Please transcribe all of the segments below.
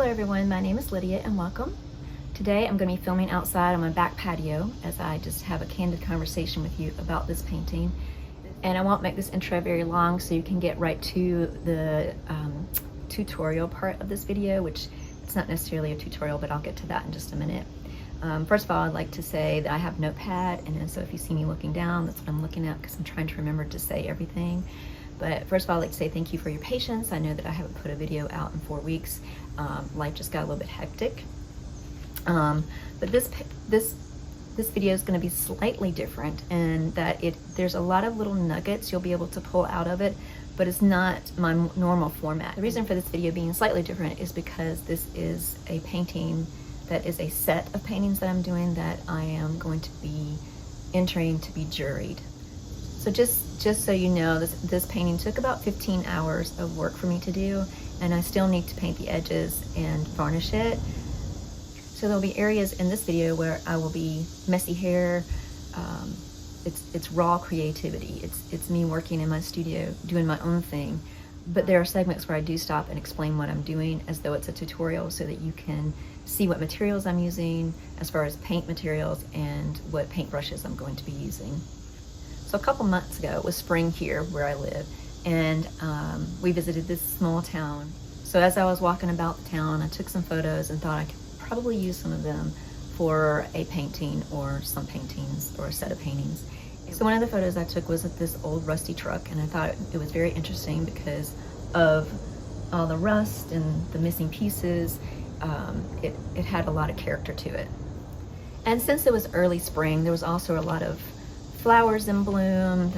everyone, my name is Lydia and welcome. Today I'm going to be filming outside on my back patio as I just have a candid conversation with you about this painting. And I won't make this intro very long so you can get right to the tutorial part of this video, which it's not necessarily a tutorial, but I'll get to that in just a minute. First of all, I'd like to say that I have Notepad, and so if you see me looking down, that's what I'm looking at because I'm trying to remember to say everything. But first of all, I'd like to say thank you for your patience. I know that I haven't put a video out in 4 weeks. Life just got a little bit hectic. But this video is going to be slightly different in that there's a lot of little nuggets you'll be able to pull out of it, but it's not my normal format. The reason for this video being slightly different is because this is a painting that is a set of paintings that I'm doing that I am going to be entering to be juried. So just so you know, this painting took about 15 hours of work for me to do, and I still need to paint the edges and varnish it. So there'll be areas in this video where I will be messy hair. It's raw creativity. It's me working in my studio doing my own thing. But there are segments where I do stop and explain what I'm doing as though it's a tutorial so that you can see what materials I'm using as far as paint materials and what paint brushes I'm going to be using. So a couple months ago, it was spring here where I live, and we visited this small town. So as I was walking about the town, I took some photos and thought I could probably use some of them for a painting or some paintings or a set of paintings. So one of the photos I took was of this old rusty truck, and I thought it was very interesting because of all the rust and the missing pieces. It had a lot of character to it. And since it was early spring, there was also a lot of flowers in bloom.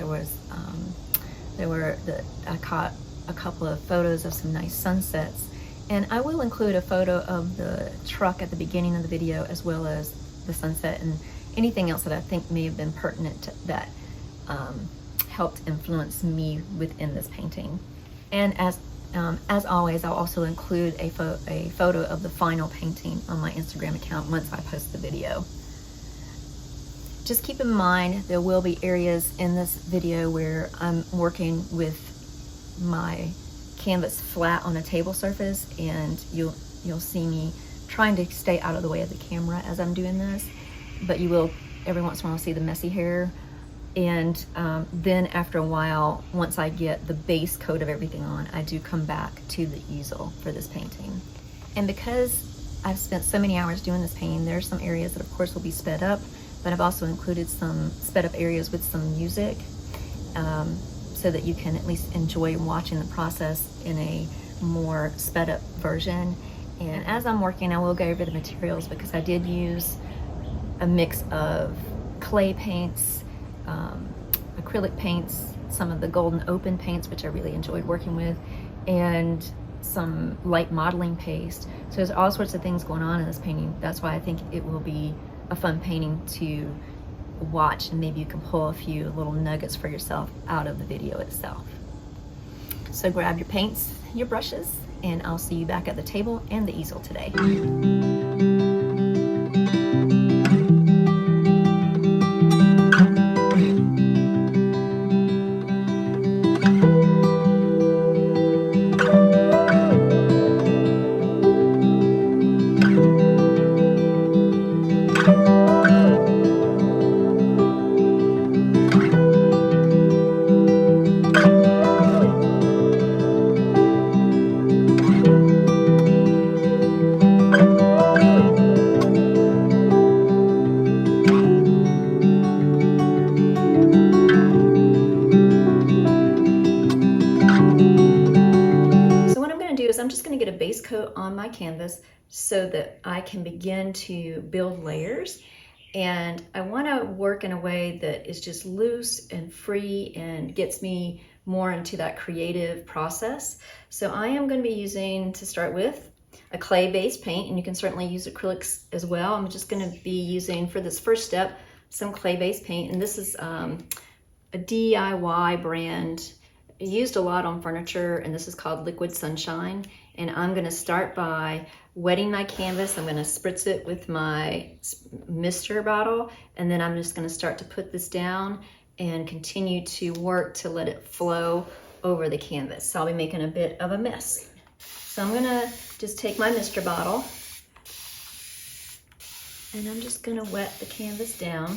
I caught a couple of photos of some nice sunsets, and I will include a photo of the truck at the beginning of the video as well as the sunset and anything else that I think may have been pertinent that helped influence me within this painting. And as always, I'll also include a photo of the final painting on my Instagram account once I post the video. Just keep in mind there will be areas in this video where I'm working with my canvas flat on a table surface, and you'll see me trying to stay out of the way of the camera as I'm doing this, but you will every once in a while see the messy hair. And then after a while, once I get the base coat of everything on, I do come back to the easel for this painting. And because I've spent so many hours doing this painting, there are some areas that of course will be sped up, but I've also included some sped up areas with some music so that you can at least enjoy watching the process in a more sped up version. And as I'm working, I will go over the materials because I did use a mix of clay paints, acrylic paints, some of the golden open paints, which I really enjoyed working with, and some light modeling paste. So there's all sorts of things going on in this painting. That's why I think it will be a fun painting to watch, and maybe you can pull a few little nuggets for yourself out of the video itself. So grab your paints, your brushes, and I'll see you back at the table and the easel today. I'm just going to get a base coat on my canvas so that I can begin to build layers. And I want to work in a way that is just loose and free and gets me more into that creative process. So I am going to be using, to start with, a clay-based paint, and you can certainly use acrylics as well. I'm just going to be using, for this first step, some clay-based paint, and this is a DIY brand. I used a lot on furniture, and this is called Liquid Sunshine. And I'm gonna start by wetting my canvas. I'm gonna spritz it with my mister bottle, and then I'm just gonna start to put this down and continue to work to let it flow over the canvas. So I'll be making a bit of a mess. So I'm gonna just take my mister bottle and I'm just gonna wet the canvas down.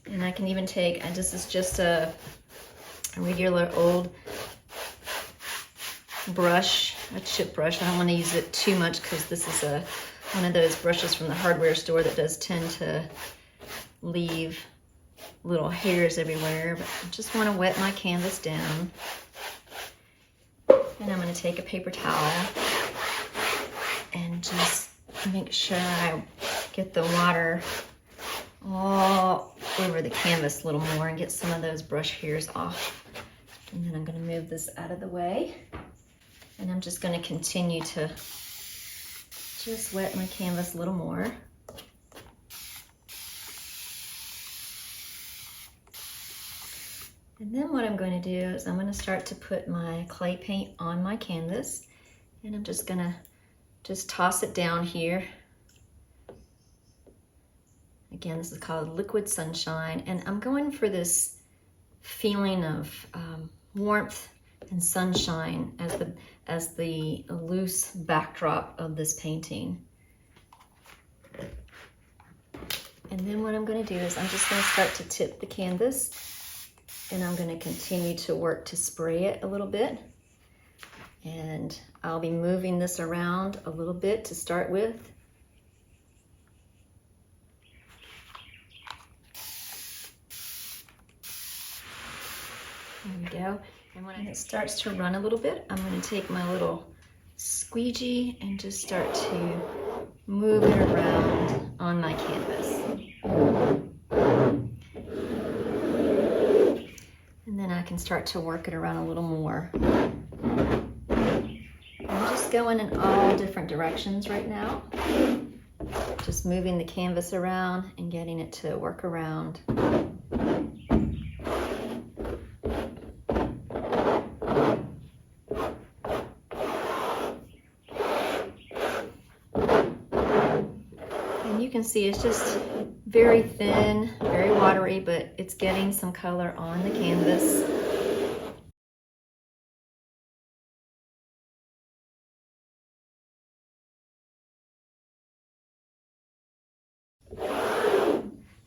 And I can even take, and this is just a regular old brush, a chip brush. I don't want to use it too much because this is one of those brushes from the hardware store that does tend to leave little hairs everywhere. But I just want to wet my canvas down. And I'm going to take a paper towel and just make sure I get the water all over the canvas a little more and get some of those brush hairs off. And then I'm going to move this out of the way. And I'm just going to continue to just wet my canvas a little more. And then what I'm going to do is I'm going to start to put my clay paint on my canvas. And I'm just going to toss it down here. Again, this is called Liquid Sunshine. And I'm going for this feeling of warmth and sunshine as the loose backdrop of this painting. And then what I'm going to do is I'm just going to start to tip the canvas, and I'm going to continue to work to spray it a little bit. And I'll be moving this around a little bit to start with. There we go. And when it starts to run a little bit, I'm going to take my little squeegee and just start to move it around on my canvas. And then I can start to work it around a little more. I'm just going in all different directions right now. Just moving the canvas around and getting it to work around. You can see it's just very thin, very watery, but it's getting some color on the canvas.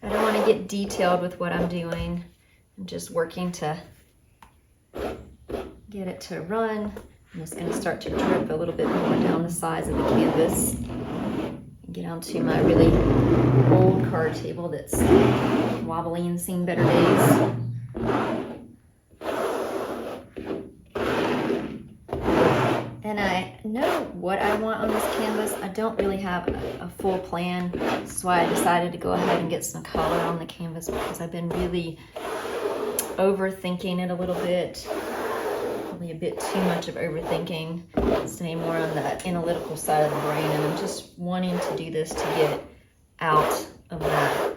I don't want to get detailed with what I'm doing. I'm just working to get it to run. I'm just going to start to drip a little bit more down the sides of the canvas. Get onto my really old card table that's wobbly and seen better days. And I know what I want on this canvas. I don't really have a full plan. That's why I decided to go ahead and get some color on the canvas, because I've been really overthinking it a little bit. Probably a bit too much of overthinking, staying more on the analytical side of the brain, and I'm just wanting to do this to get out of that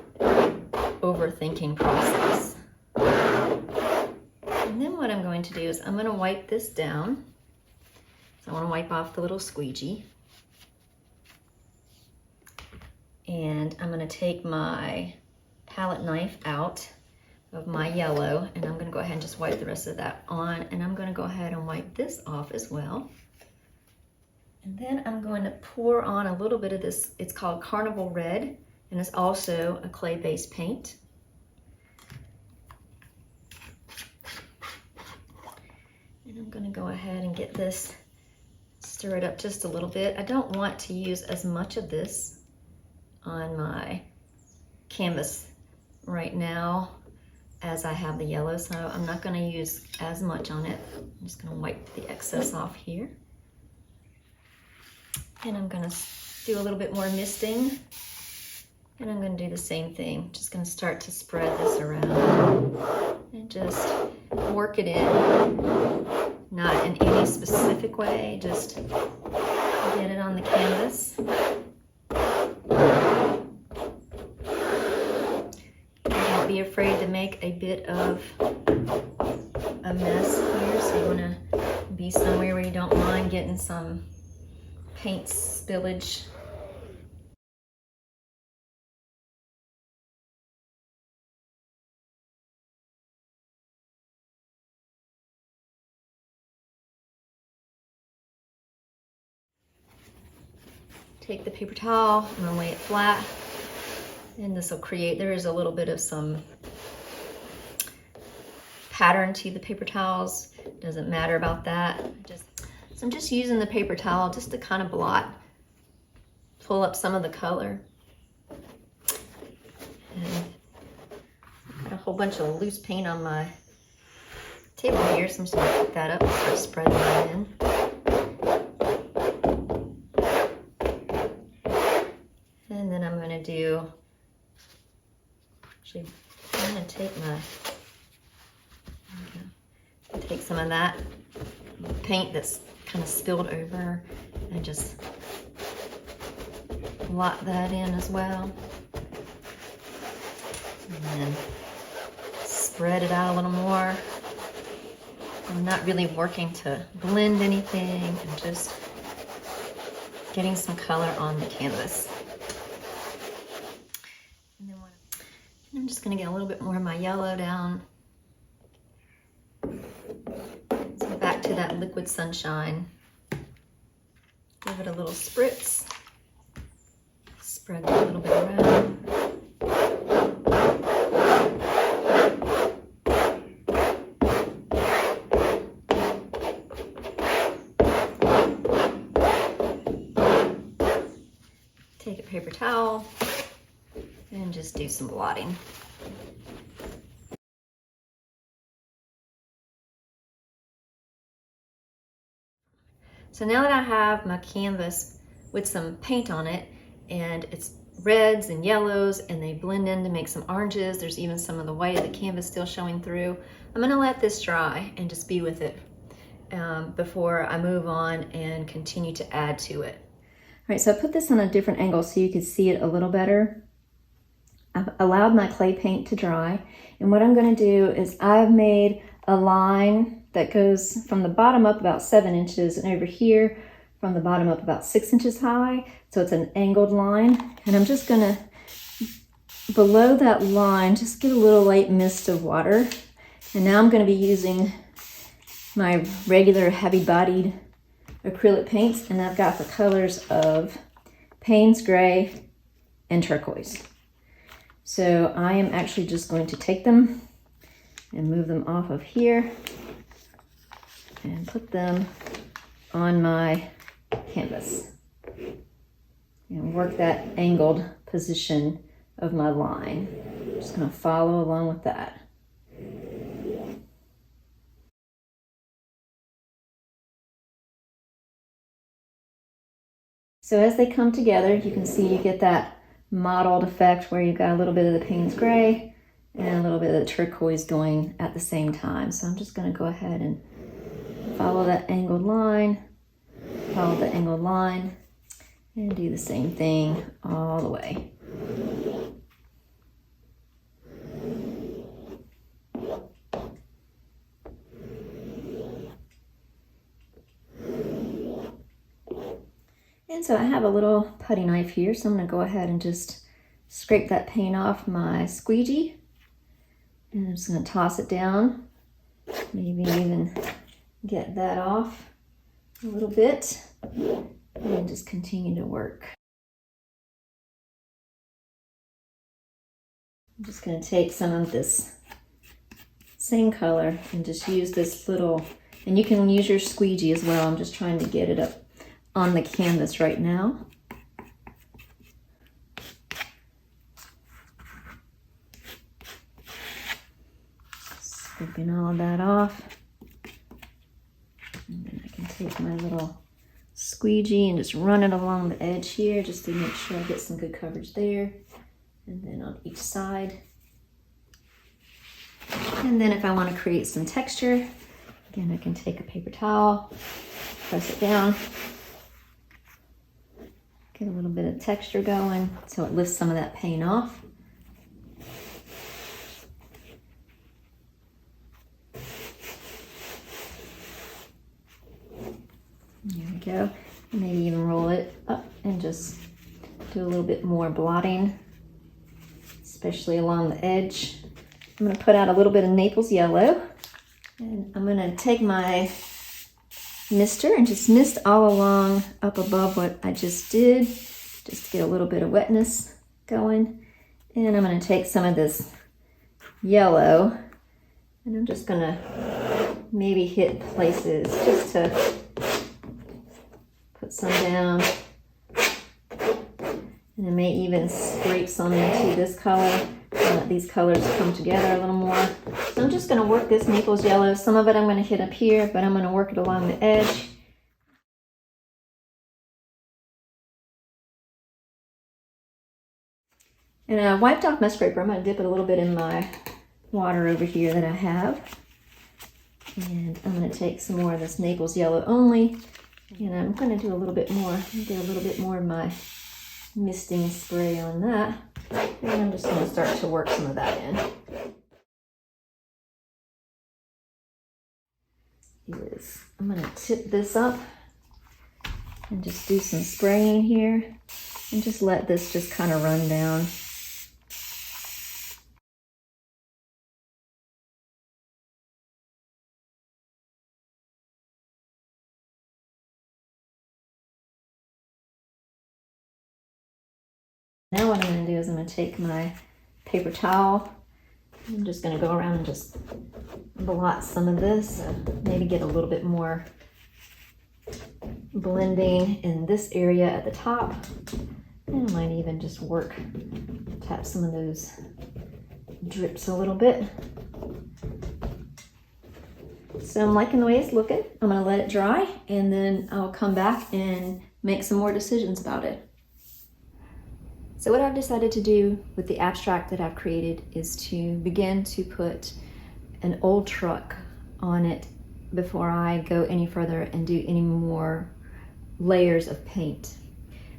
overthinking process. And then what I'm going to do is I'm going to wipe this down. So I want to wipe off the little squeegee. And I'm going to take my palette knife out of my yellow, and I'm going to go ahead and just wipe the rest of that on, and I'm going to go ahead and wipe this off as well. And then I'm going to pour on a little bit of this. It's called Carnival Red, and it's also a clay-based paint. And I'm going to go ahead and get this, stir it up just a little bit. I don't want to use as much of this on my canvas right now as I have the yellow, so I'm not going to use as much on it. I'm just going to wipe the excess off here. And I'm going to do a little bit more misting. And I'm going to do the same thing. Just going to start to spread this around and just work it in. Not in any specific way, just get it on the canvas. Don't be afraid to make a bit of a mess here, so you want to be somewhere where you don't mind getting some paint spillage. Take the paper towel, I'm gonna lay it flat, and this will create, there is a little bit of some pattern to the paper towels. Doesn't matter about that. So I'm just using the paper towel just to kind of pull up some of the color. And I've got a whole bunch of loose paint on my table here, so I'm just gonna pick that up and start spreading that in. And then I'm gonna take some of that paint that's kind of spilled over and just blot that in as well. And then spread it out a little more. I'm not really working to blend anything, I'm just getting some color on the canvas. And then I'm just gonna get a little bit more of my yellow down. So back to that liquid sunshine. Give it a little spritz. Spread that a little bit around. Take a paper towel and just do some blotting. So now that I have my canvas with some paint on it, and it's reds and yellows, and they blend in to make some oranges, there's even some of the white of the canvas still showing through, I'm gonna let this dry and just be with it before I move on and continue to add to it. All right, so I put this on a different angle so you can see it a little better. I've allowed my clay paint to dry, and what I'm gonna do is I've made a line that goes from the bottom up about 7 inches and over here from the bottom up about 6 inches high. So it's an angled line, and I'm just gonna, below that line, just get a little light mist of water. And now I'm gonna be using my regular heavy-bodied acrylic paints, and I've got the colors of Payne's Gray and Turquoise. So I am actually just going to take them and move them off of here and put them on my canvas and work that angled position of my line. I'm just going to follow along with that. So as they come together, you can see you get that mottled effect where you've got a little bit of the Payne's Gray and a little bit of the turquoise going at the same time. So I'm just going to go ahead and follow that angled line, follow the angled line, and do the same thing all the way. And so I have a little putty knife here, so I'm going to go ahead and just scrape that paint off my squeegee. And I'm just going to toss it down, maybe even get that off a little bit, and just continue to work. I'm just going to take some of this same color and just use this little, and you can use your squeegee as well. I'm just trying to get it up on the canvas right now. Scraping all of that off. And then I can take my little squeegee and just run it along the edge here just to make sure I get some good coverage there. And then on each side. And then if I want to create some texture, again, I can take a paper towel, press it down, get a little bit of texture going so it lifts some of that paint off. There we go. Maybe even roll it up and just do a little bit more blotting, especially along the edge. I'm going to put out a little bit of Naples yellow, and I'm going to take my mister and just mist all along up above what I just did. just to get a little bit of wetness going. And I'm going to take some of this yellow and I'm just going to maybe hit places just to put some down. And I may even scrape some into this color and let these colors come together a little more. So I'm just going to work this Naples yellow. Some of it I'm going to hit up here, but I'm going to work it along the edge. And I wiped off my scraper. I'm going to dip it a little bit in my water over here that I have. And I'm going to take some more of this Naples yellow only. And I'm going to do a little bit more. Get a little bit more of my misting spray on that. And I'm just going to start to work some of that in. I'm going to tip this up and just do some spraying here. And just let this just kind of run down. Now what I'm going to do is I'm going to take my paper towel. I'm just going to go around and just blot some of this. Maybe get a little bit more blending in this area at the top. And I might even just tap some of those drips a little bit. So I'm liking the way it's looking. I'm going to let it dry and then I'll come back and make some more decisions about it. So what I've decided to do with the abstract that I've created is to begin to put an old truck on it before I go any further and do any more layers of paint.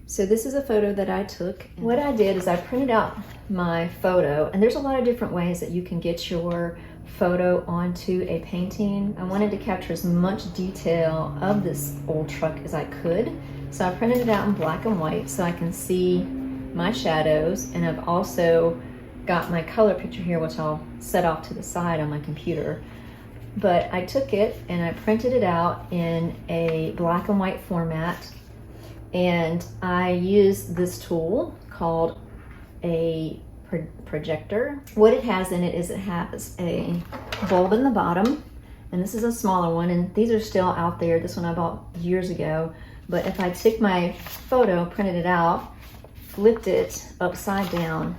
So this is a photo that I took. What I did is I printed out my photo, and there's a lot of different ways that you can get your photo onto a painting. I wanted to capture as much detail of this old truck as I could. So I printed it out in black and white so I can see my shadows, and I've also got my color picture here, which I'll set off to the side on my computer. But I took it and I printed it out in a black and white format, and I used this tool called a projector. What it has in it is it has a bulb in the bottom, and this is a smaller one, and these are still out there. This one I bought years ago. But if I took my photo, printed it out, flipped it upside down,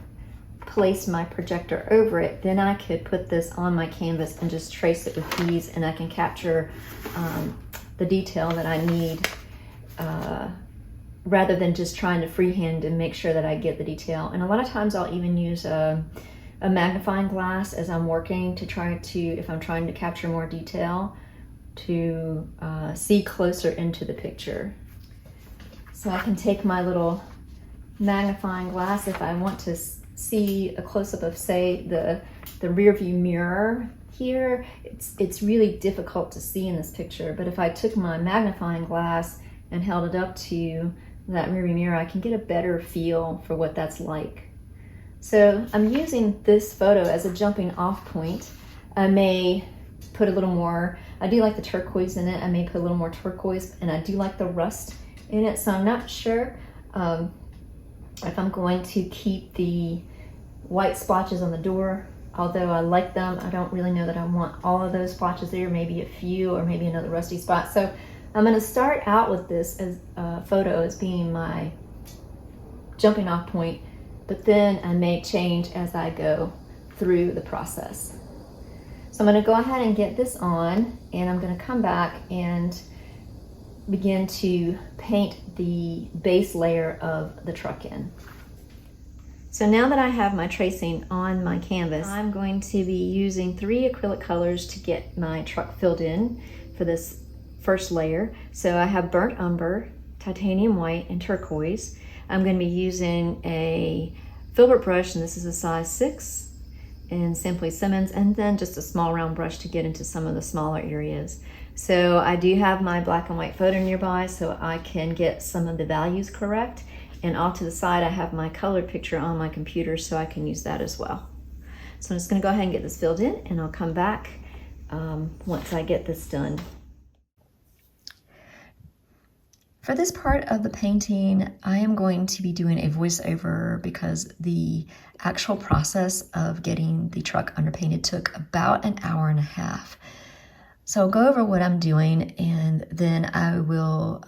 placed my projector over it, then I could put this on my canvas and just trace it with ease, and I can capture the detail that I need rather than just trying to freehand and make sure that I get the detail. And a lot of times I'll even use a magnifying glass as I'm working to try to, if I'm trying to capture more detail, to see closer into the picture. So I can take my little magnifying glass if I want to see a close-up of, say, the rear view mirror here. It's really difficult to see in this picture, but if I took my magnifying glass and held it up to that rear view mirror, I can get a better feel for what that's like. So I'm using this photo as a jumping off point. I may put a little more, I do like the turquoise in it, I may put a little more turquoise, and I do like the rust in it, so I'm not sure if I'm going to keep the white splotches on the door. Although I like them, I don't really know that I want all of those splotches there, maybe a few or maybe another rusty spot. So I'm going to start out with this as a photo as being my jumping off point, but then I may change as I go through the process. So I'm going to go ahead and get this on, and I'm going to come back and begin to paint the base layer of the truck in. So now that I have my tracing on my canvas, I'm going to be using 3 acrylic colors to get my truck filled in for this first layer. So I have burnt umber, titanium white, and turquoise. I'm going to be using a filbert brush, and this is a size 6 in Simply Simmons, and then just a small round brush to get into some of the smaller areas. So I do have my black and white photo nearby so I can get some of the values correct. And off to the side, I have my colored picture on my computer so I can use that as well. So I'm just gonna go ahead and get this filled in, and I'll come back once I get this done. For this part of the painting, I am going to be doing a voiceover because the actual process of getting the truck underpainted took about an hour and a half. So I'll go over what I'm doing, and then I will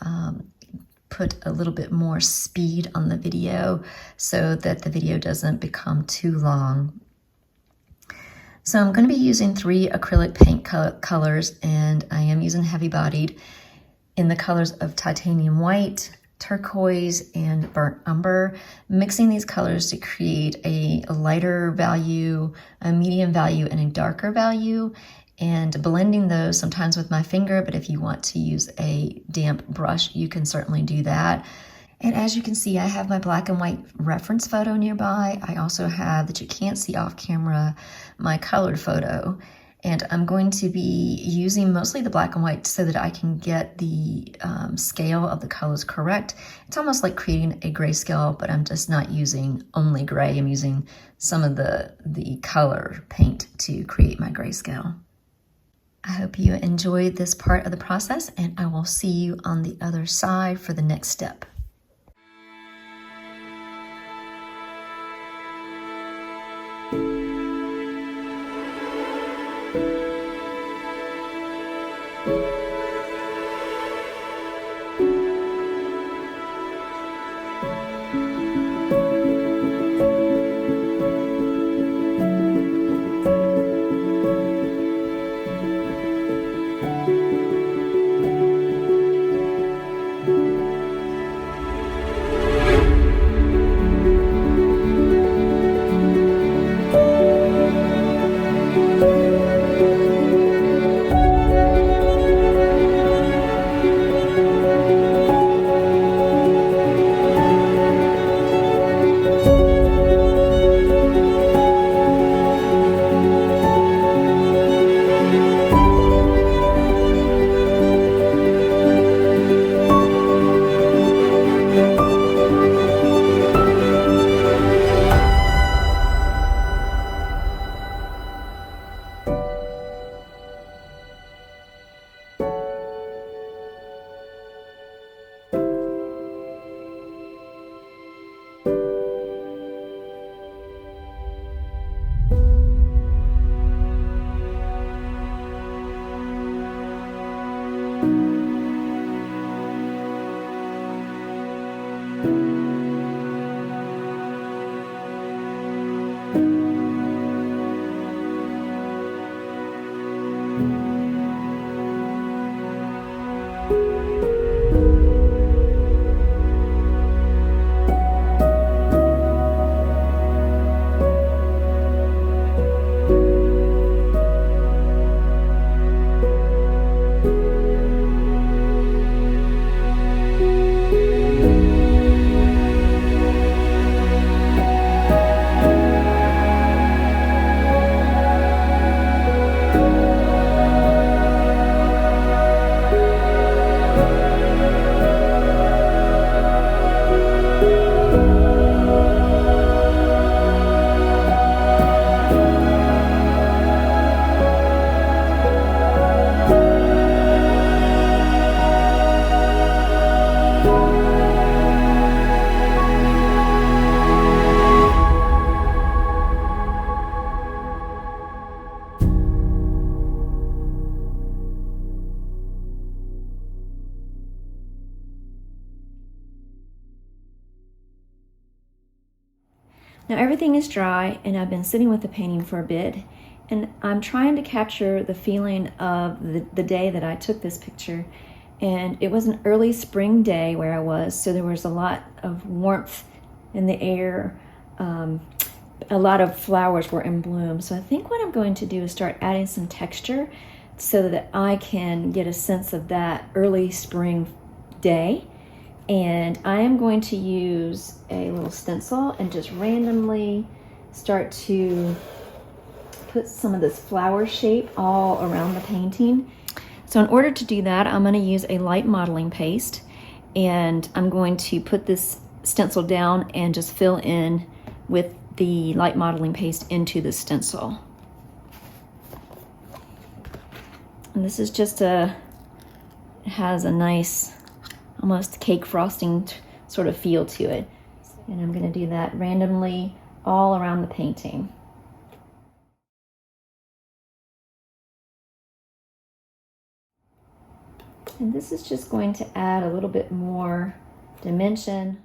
put a little bit more speed on the video so that the video doesn't become too long. So I'm going to be using 3 acrylic paint colors, and I am using heavy bodied in the colors of titanium white, turquoise, and burnt umber, mixing these colors to create a lighter value, a medium value, and a darker value, and blending those sometimes with my finger, but if you want to use a damp brush, you can certainly do that. And as you can see, I have my black and white reference photo nearby. I also have, that you can't see off camera, my colored photo. And I'm going to be using mostly the black and white so that I can get the scale of the colors correct. It's almost like creating a grayscale, but I'm just not using only gray. I'm using some of the color paint to create my grayscale. I hope you enjoyed this part of the process, and I will see you on the other side for the next step. Now everything is dry, and I've been sitting with the painting for a bit, and I'm trying to capture the feeling of the day that I took this picture. And it was an early spring day where I was, so there was a lot of warmth in the air. A lot of flowers were in bloom. So I think what I'm going to do is start adding some texture so that I can get a sense of that early spring day. And I am going to use a little stencil and just randomly start to put some of this flower shape all around the painting. So in order to do that, I'm going to use a light modeling paste, and I'm going to put this stencil down and just fill in with the light modeling paste into the stencil. And this is just it has a nice almost cake frosting sort of feel to it. And I'm going to do that randomly all around the painting. And this is just going to add a little bit more dimension.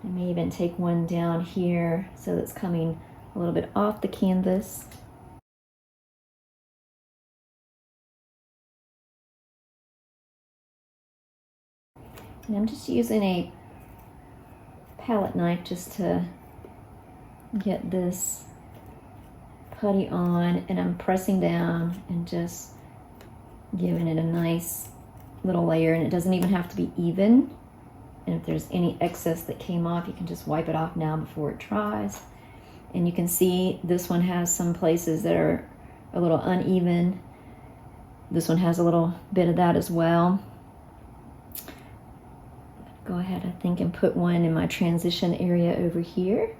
I may even take one down here so that's coming a little bit off the canvas. And I'm just using a palette knife just to get this putty on, and I'm pressing down and just giving it a nice little layer, and it doesn't even have to be even. And if there's any excess that came off, you can just wipe it off now before it dries. And you can see this one has some places that are a little uneven. This one has a little bit of that as well. Go ahead, I think, and put one in my transition area over here.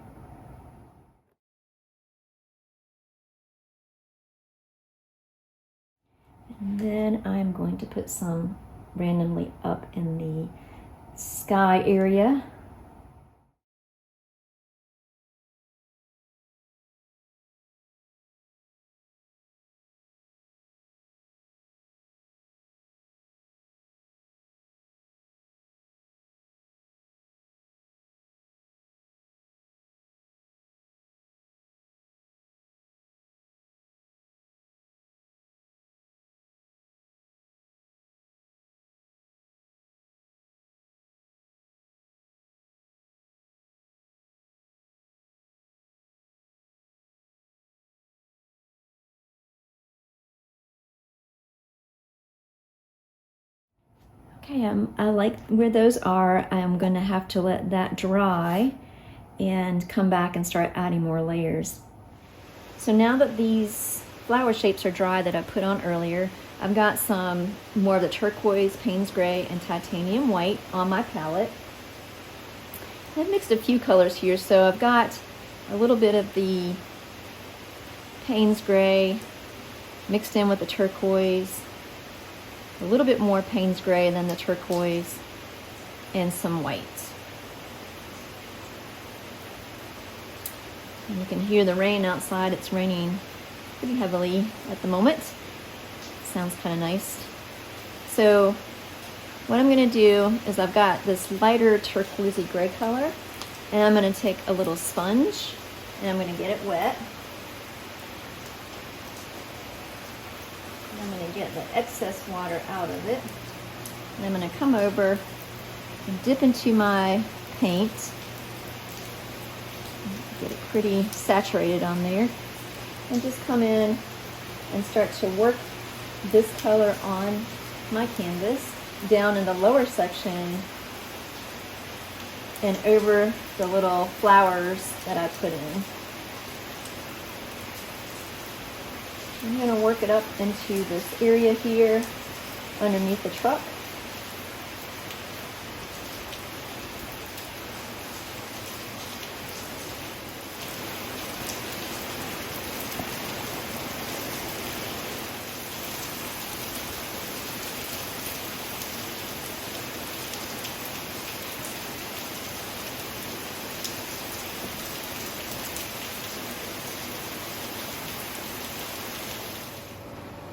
And then I'm going to put some randomly up in the sky area. Okay, I like where those are. I'm going to have to let that dry and come back and start adding more layers. So now that these flower shapes are dry that I put on earlier, I've got some more of the turquoise, Payne's Gray, and titanium white on my palette. I've mixed a few colors here, so I've got a little bit of the Payne's Gray mixed in with the turquoise, a little bit more Payne's Gray than the turquoise, and some white. And you can hear the rain outside. It's raining pretty heavily at the moment. Sounds kind of nice. So what I'm going to do is I've got this lighter turquoisey gray color, and I'm going to take a little sponge and I'm going to get it wet. I'm going to get the excess water out of it, and I'm going to come over and dip into my paint, get it pretty saturated on there, and just come in and start to work this color on my canvas down in the lower section and over the little flowers that I put in. I'm going to work it up into this area here underneath the truck.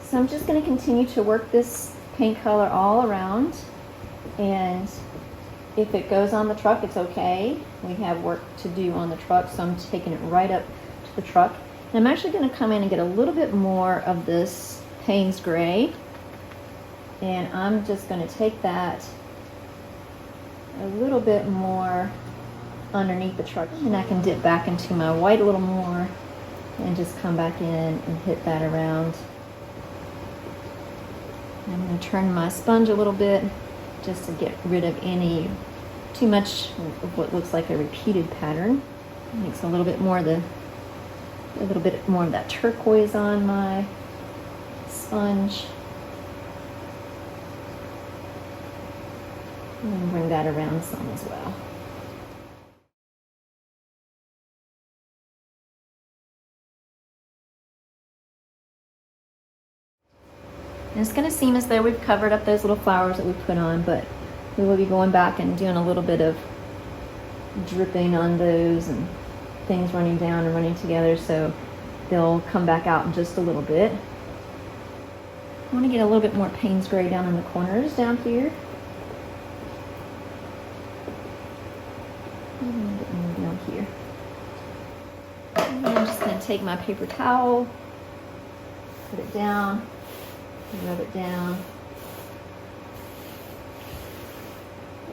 So I'm just going to continue to work this paint color all around, and if it goes on the truck, it's okay. We have work to do on the truck, so I'm taking it right up to the truck. And I'm actually going to come in and get a little bit more of this Payne's Gray, and I'm just going to take that a little bit more underneath the truck, and I can dip back into my white a little more and just come back in and hit that around. I'm going to turn my sponge a little bit just to get rid of any too much of what looks like a repeated pattern. Mix a little bit more of that turquoise on my sponge, and bring that around some as well. And it's gonna seem as though we've covered up those little flowers that we put on, but we will be going back and doing a little bit of dripping on those and things running down and running together, so they'll come back out in just a little bit. I want to get a little bit more Payne's Gray down in the corners down here. A little bit more down here. And I'm just going to take my paper towel, put it down, rub it down,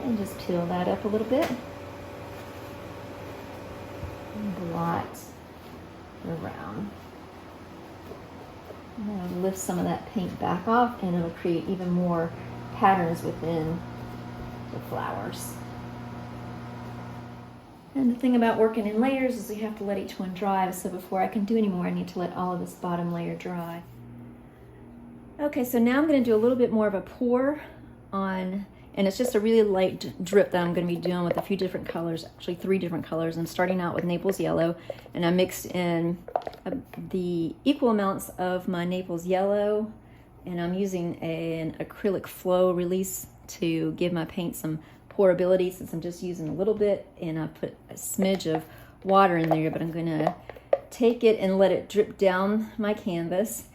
and just peel that up a little bit. And blot around. And then I'll lift some of that paint back off, and it'll create even more patterns within the flowers. And the thing about working in layers is you have to let each one dry, so before I can do any more I need to let all of this bottom layer dry. Okay, so now I'm going to do a little bit more of a pour on, and it's just a really light drip that I'm going to be doing with a few different colors, actually 3 different colors. I'm starting out with Naples Yellow, and I mixed in the equal amounts of my Naples Yellow, and I'm using an acrylic flow release to give my paint some pourability, since I'm just using a little bit, and I put a smidge of water in there, but I'm going to take it and let it drip down my canvas.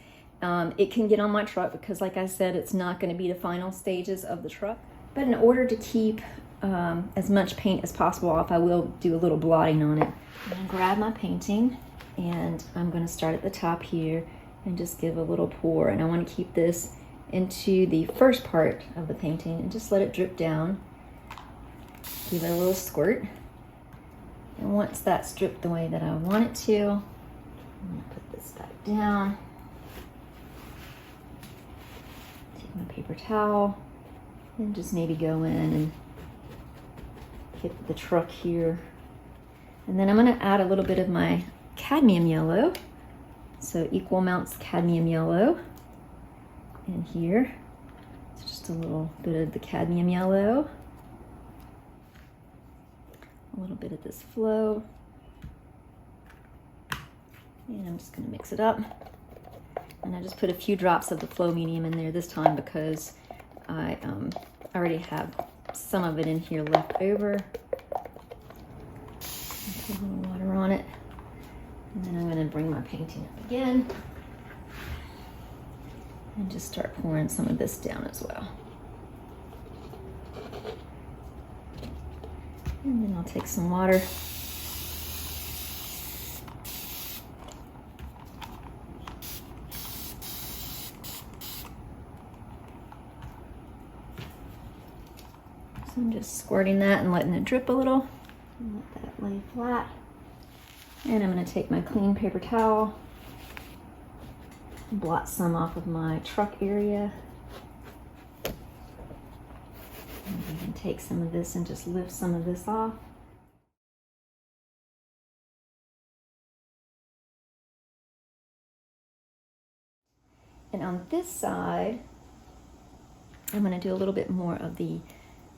It can get on my truck because, like I said, it's not going to be the final stages of the truck. But in order to keep as much paint as possible off, I will do a little blotting on it. I'm going to grab my painting, and I'm going to start at the top here and just give a little pour. And I want to keep this into the first part of the painting and just let it drip down. Give it a little squirt. And once that's dripped the way that I want it to, I'm going to put this back down. Take my paper towel. And just maybe go in and hit the truck here. And then I'm going to add a little bit of my cadmium yellow. So equal amounts cadmium yellow in here. So just a little bit of the cadmium yellow. A little bit of this flow. And I'm just going to mix it up. And I just put a few drops of the flow medium in there this time because I already have some of it in here left over. Put a little water on it. And then I'm going to bring my painting up again. And just start pouring some of this down as well. And then I'll take some water. So I'm just squirting that and letting it drip a little. And let that lay flat. And I'm going to take my clean paper towel, blot some off of my truck area. And I can take some of this and just lift some of this off. And on this side, I'm going to do a little bit more of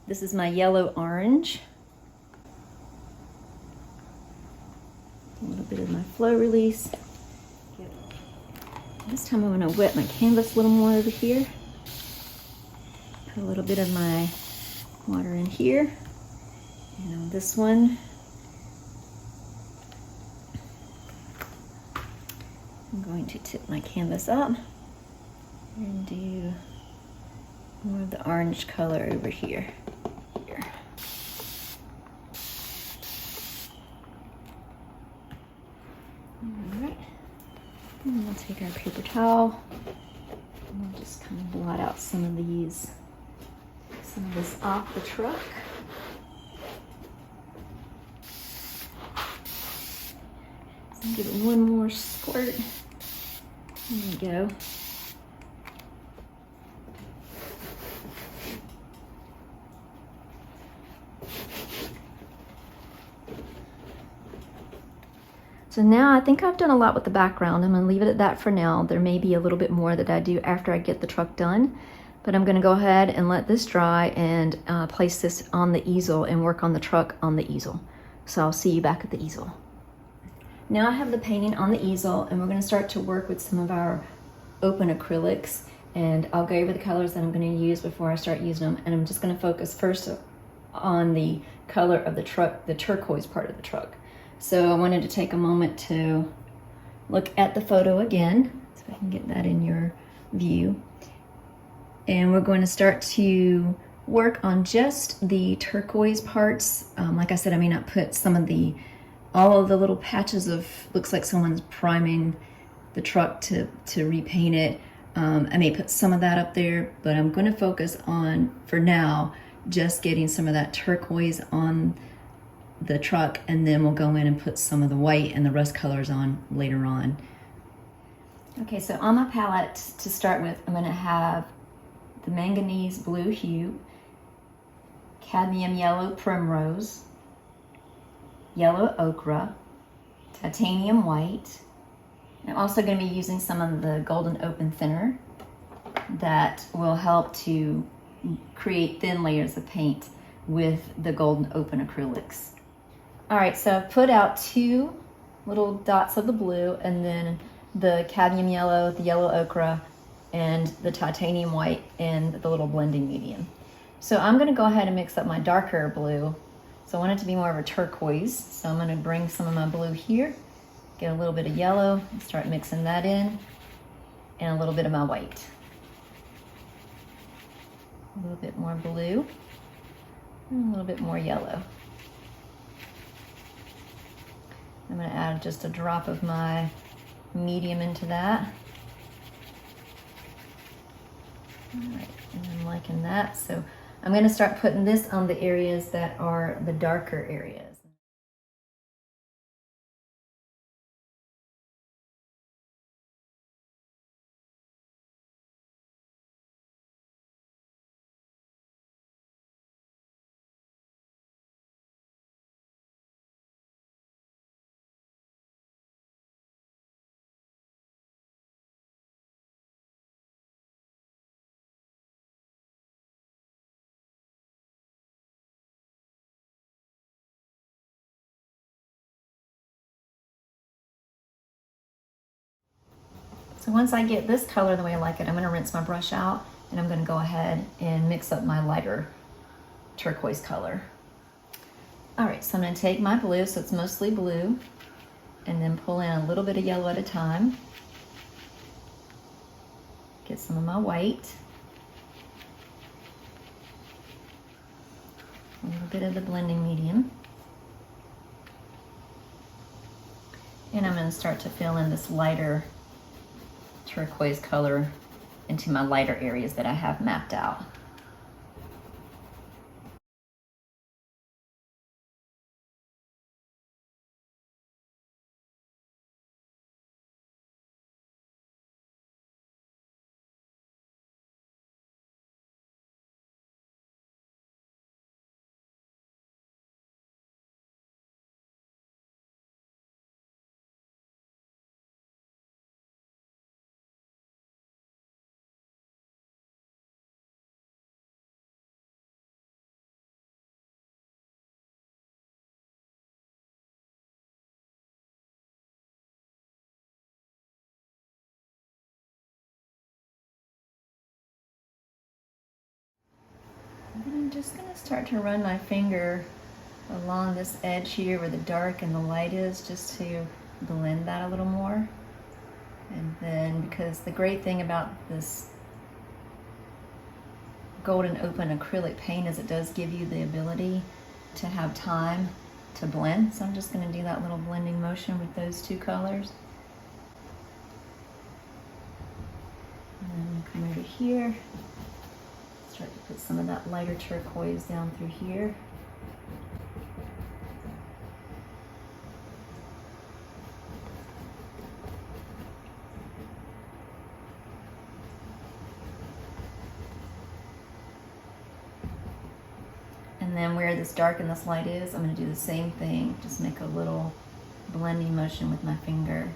this is my yellow orange. A little bit of my flow release. This time I'm going to wet my canvas a little more over here. Put a little bit of my water in here. And on this one, I'm going to tip my canvas up and do more of the orange color over here. Alright, and we'll take our paper towel and we'll just kind of blot out some of this off the truck. So give it one more squirt. There we go. So now I think I've done a lot with the background. I'm going to leave it at that for now. There may be a little bit more that I do after I get the truck done, but I'm going to go ahead and let this dry and place this on the easel and work on the truck on the easel. So I'll see you back at the easel. Now I have the painting on the easel, and we're going to start to work with some of our open acrylics. and I'll go over the colors that I'm going to use before I start using them. And I'm just going to focus first on the color of the truck, the turquoise part of the truck. So I wanted to take a moment to look at the photo again, so I can get that in your view. And we're going to start to work on just the turquoise parts. Like I said, I may not put all of the little patches of, looks like someone's priming the truck to repaint it. I may put some of that up there, but I'm going to focus on, for now, just getting some of that turquoise on the truck, and then we'll go in and put some of the white and the rust colors on later on. Okay, so on my palette to start with, I'm going to have the manganese blue hue, cadmium yellow primrose, yellow ochre, titanium white. I'm also going to be using some of the golden open thinner that will help to create thin layers of paint with the golden open acrylics. All right, so I've put out 2 little dots of the blue, and then the cadmium yellow, the yellow ochre, and the titanium white in the little blending medium. So I'm going to go ahead and mix up my darker blue. So I want it to be more of a turquoise. So I'm going to bring some of my blue here, get a little bit of yellow, and start mixing that in, and a little bit of my white. A little bit more blue, and a little bit more yellow. I'm going to add just a drop of my medium into that. All right, and I'm liking that. So I'm going to start putting this on the areas that are the darker areas. So once I get this color the way I like it, I'm going to rinse my brush out, and I'm going to go ahead and mix up my lighter turquoise color. All right, so I'm going to take my blue, so it's mostly blue, and then pull in a little bit of yellow at a time. Get some of my white. A little bit of the blending medium. And I'm going to start to fill in this lighter turquoise color into my lighter areas that I have mapped out. And then I'm just going to start to run my finger along this edge here where the dark and the light is, just to blend that a little more. And then, because the great thing about this golden open acrylic paint is it does give you the ability to have time to blend. So I'm just going to do that little blending motion with those 2 colors. And then come over here. Start to put some of that lighter turquoise down through here. And then where this dark and this light is, I'm going to do the same thing. Just make a little blending motion with my finger.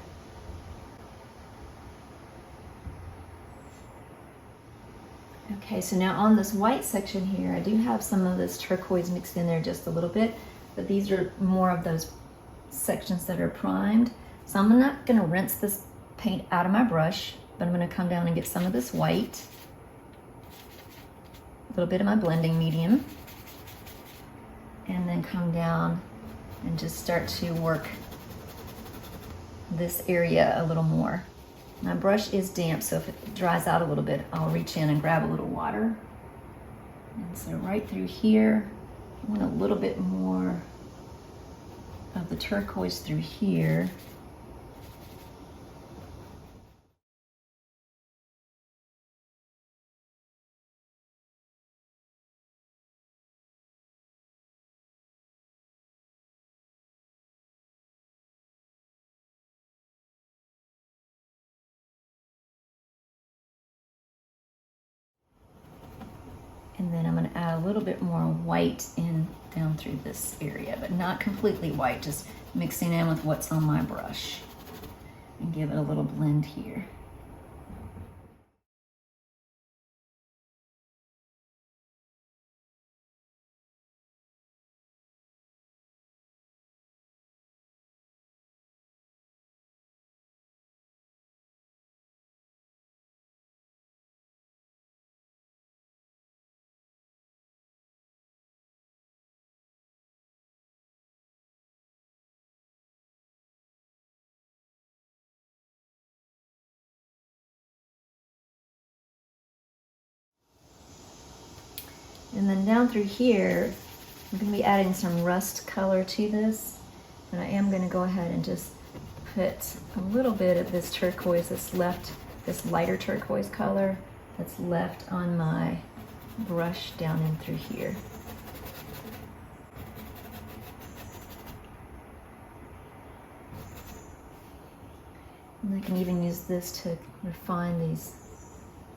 Okay, so now on this white section here, I do have some of this turquoise mixed in there just a little bit, but these are more of those sections that are primed. So I'm not going to rinse this paint out of my brush. but I'm going to come down and get some of this white, a little bit of my blending medium, and then come down and just start to work this area a little more. My brush is damp, so if it dries out a little bit, I'll reach in and grab a little water. And so right through here, I want a little bit more of the turquoise through here. And then I'm going to add a little bit more white in down through this area, but not completely white, just mixing in with what's on my brush. And give it a little blend here. And then down through here, I'm going to be adding some rust color to this. And I am going to go ahead and just put a little bit of this turquoise that's left, this lighter turquoise color that's left on my brush down in through here. And I can even use this to refine these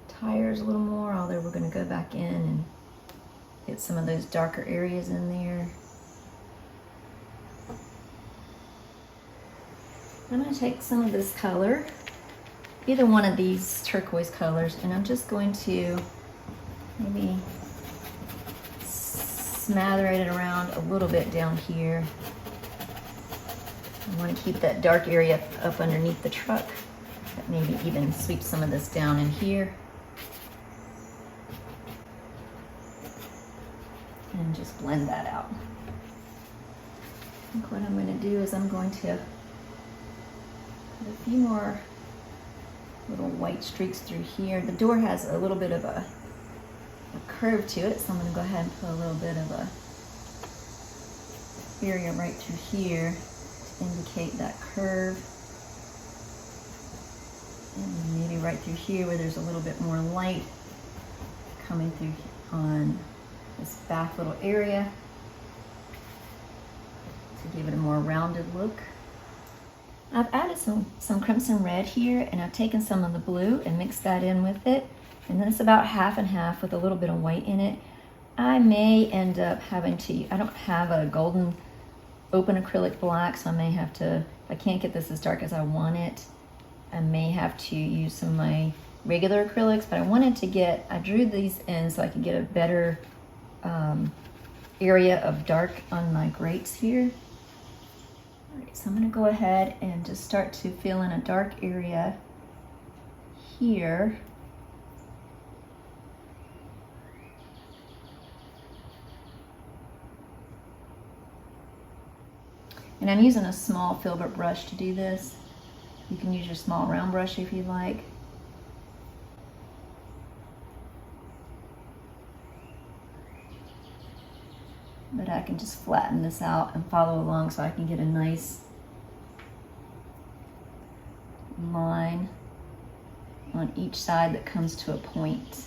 tires a little more, although we're going to go back in and get some of those darker areas in there. I'm going to take some of this color, either one of these turquoise colors, and I'm just going to maybe smother it around a little bit down here. I want to keep that dark area up underneath the truck, but maybe even sweep some of this down in here. And just blend that out. I think what I'm going to do is I'm going to put a few more little white streaks through here. The door has a little bit of a curve to it, so I'm going to go ahead and put a little bit of a area right through here to indicate that curve. And maybe right through here where there's a little bit more light coming through on this back little area to give it a more rounded look. I've added some crimson red here, and I've taken some of the blue and mixed that in with it, and then it's about half and half with a little bit of white in it. I may end up having to, I don't have a golden open acrylic black, so I may have to, if I can't get this as dark as I want it, I may have to use some of my regular acrylics, but I wanted to get, I drew these in so I could get a better area of dark on my grates here. All right, so I'm going to go ahead and just start to fill in a dark area here. And I'm using a small filbert brush to do this. You can use your small round brush if you like. But I can just flatten this out and follow along so I can get a nice line on each side that comes to a point.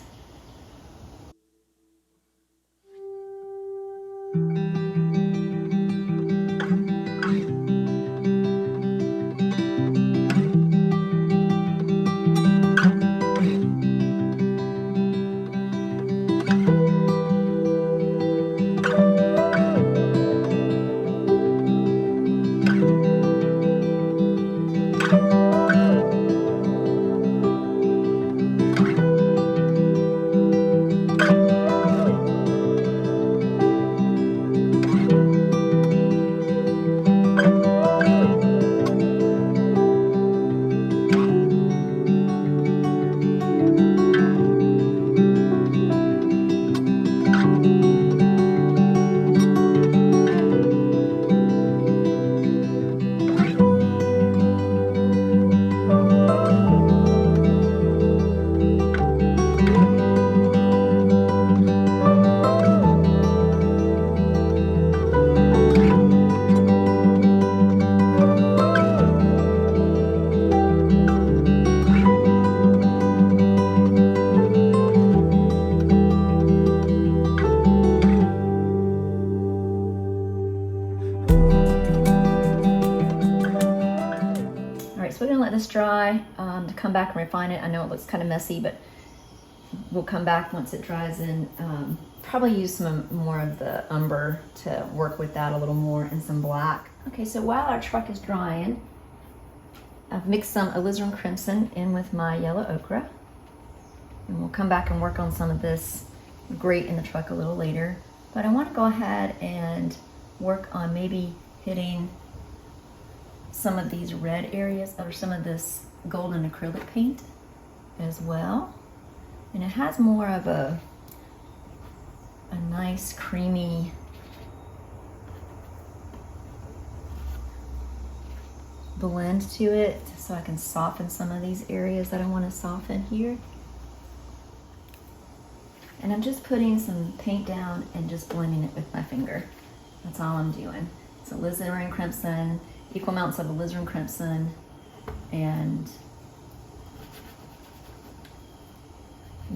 So we're gonna let this dry to come back and refine it. I know it looks kind of messy, but we'll come back once it dries in. Probably use some more of the umber to work with that a little more, and some black. Okay, so while our truck is drying, I've mixed some alizarin crimson in with my yellow ochre. And we'll come back and work on some of this grate in the truck a little later. But I want to go ahead and work on maybe hitting some of these red areas or some of this golden acrylic paint as well. And it has more of a nice creamy blend to it, so I can soften some of these areas that I want to soften here. And I'm just putting some paint down and just blending it with my finger. That's all I'm doing. It's alizarin crimson, equal amounts of alizarin crimson and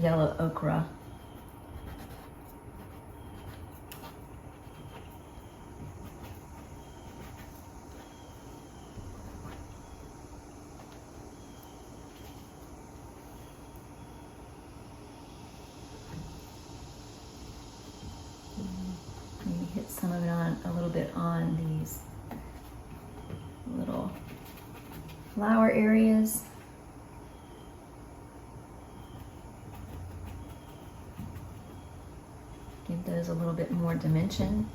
yellow ochre. Maybe hit some of it on a little bit on these little flower areas. Give those a little bit more dimension.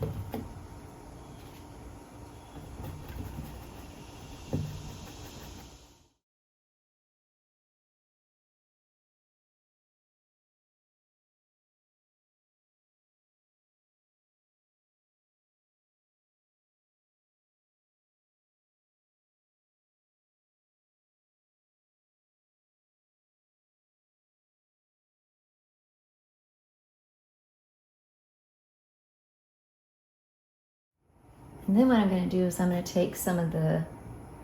And then what I'm going to do is I'm going to take some of the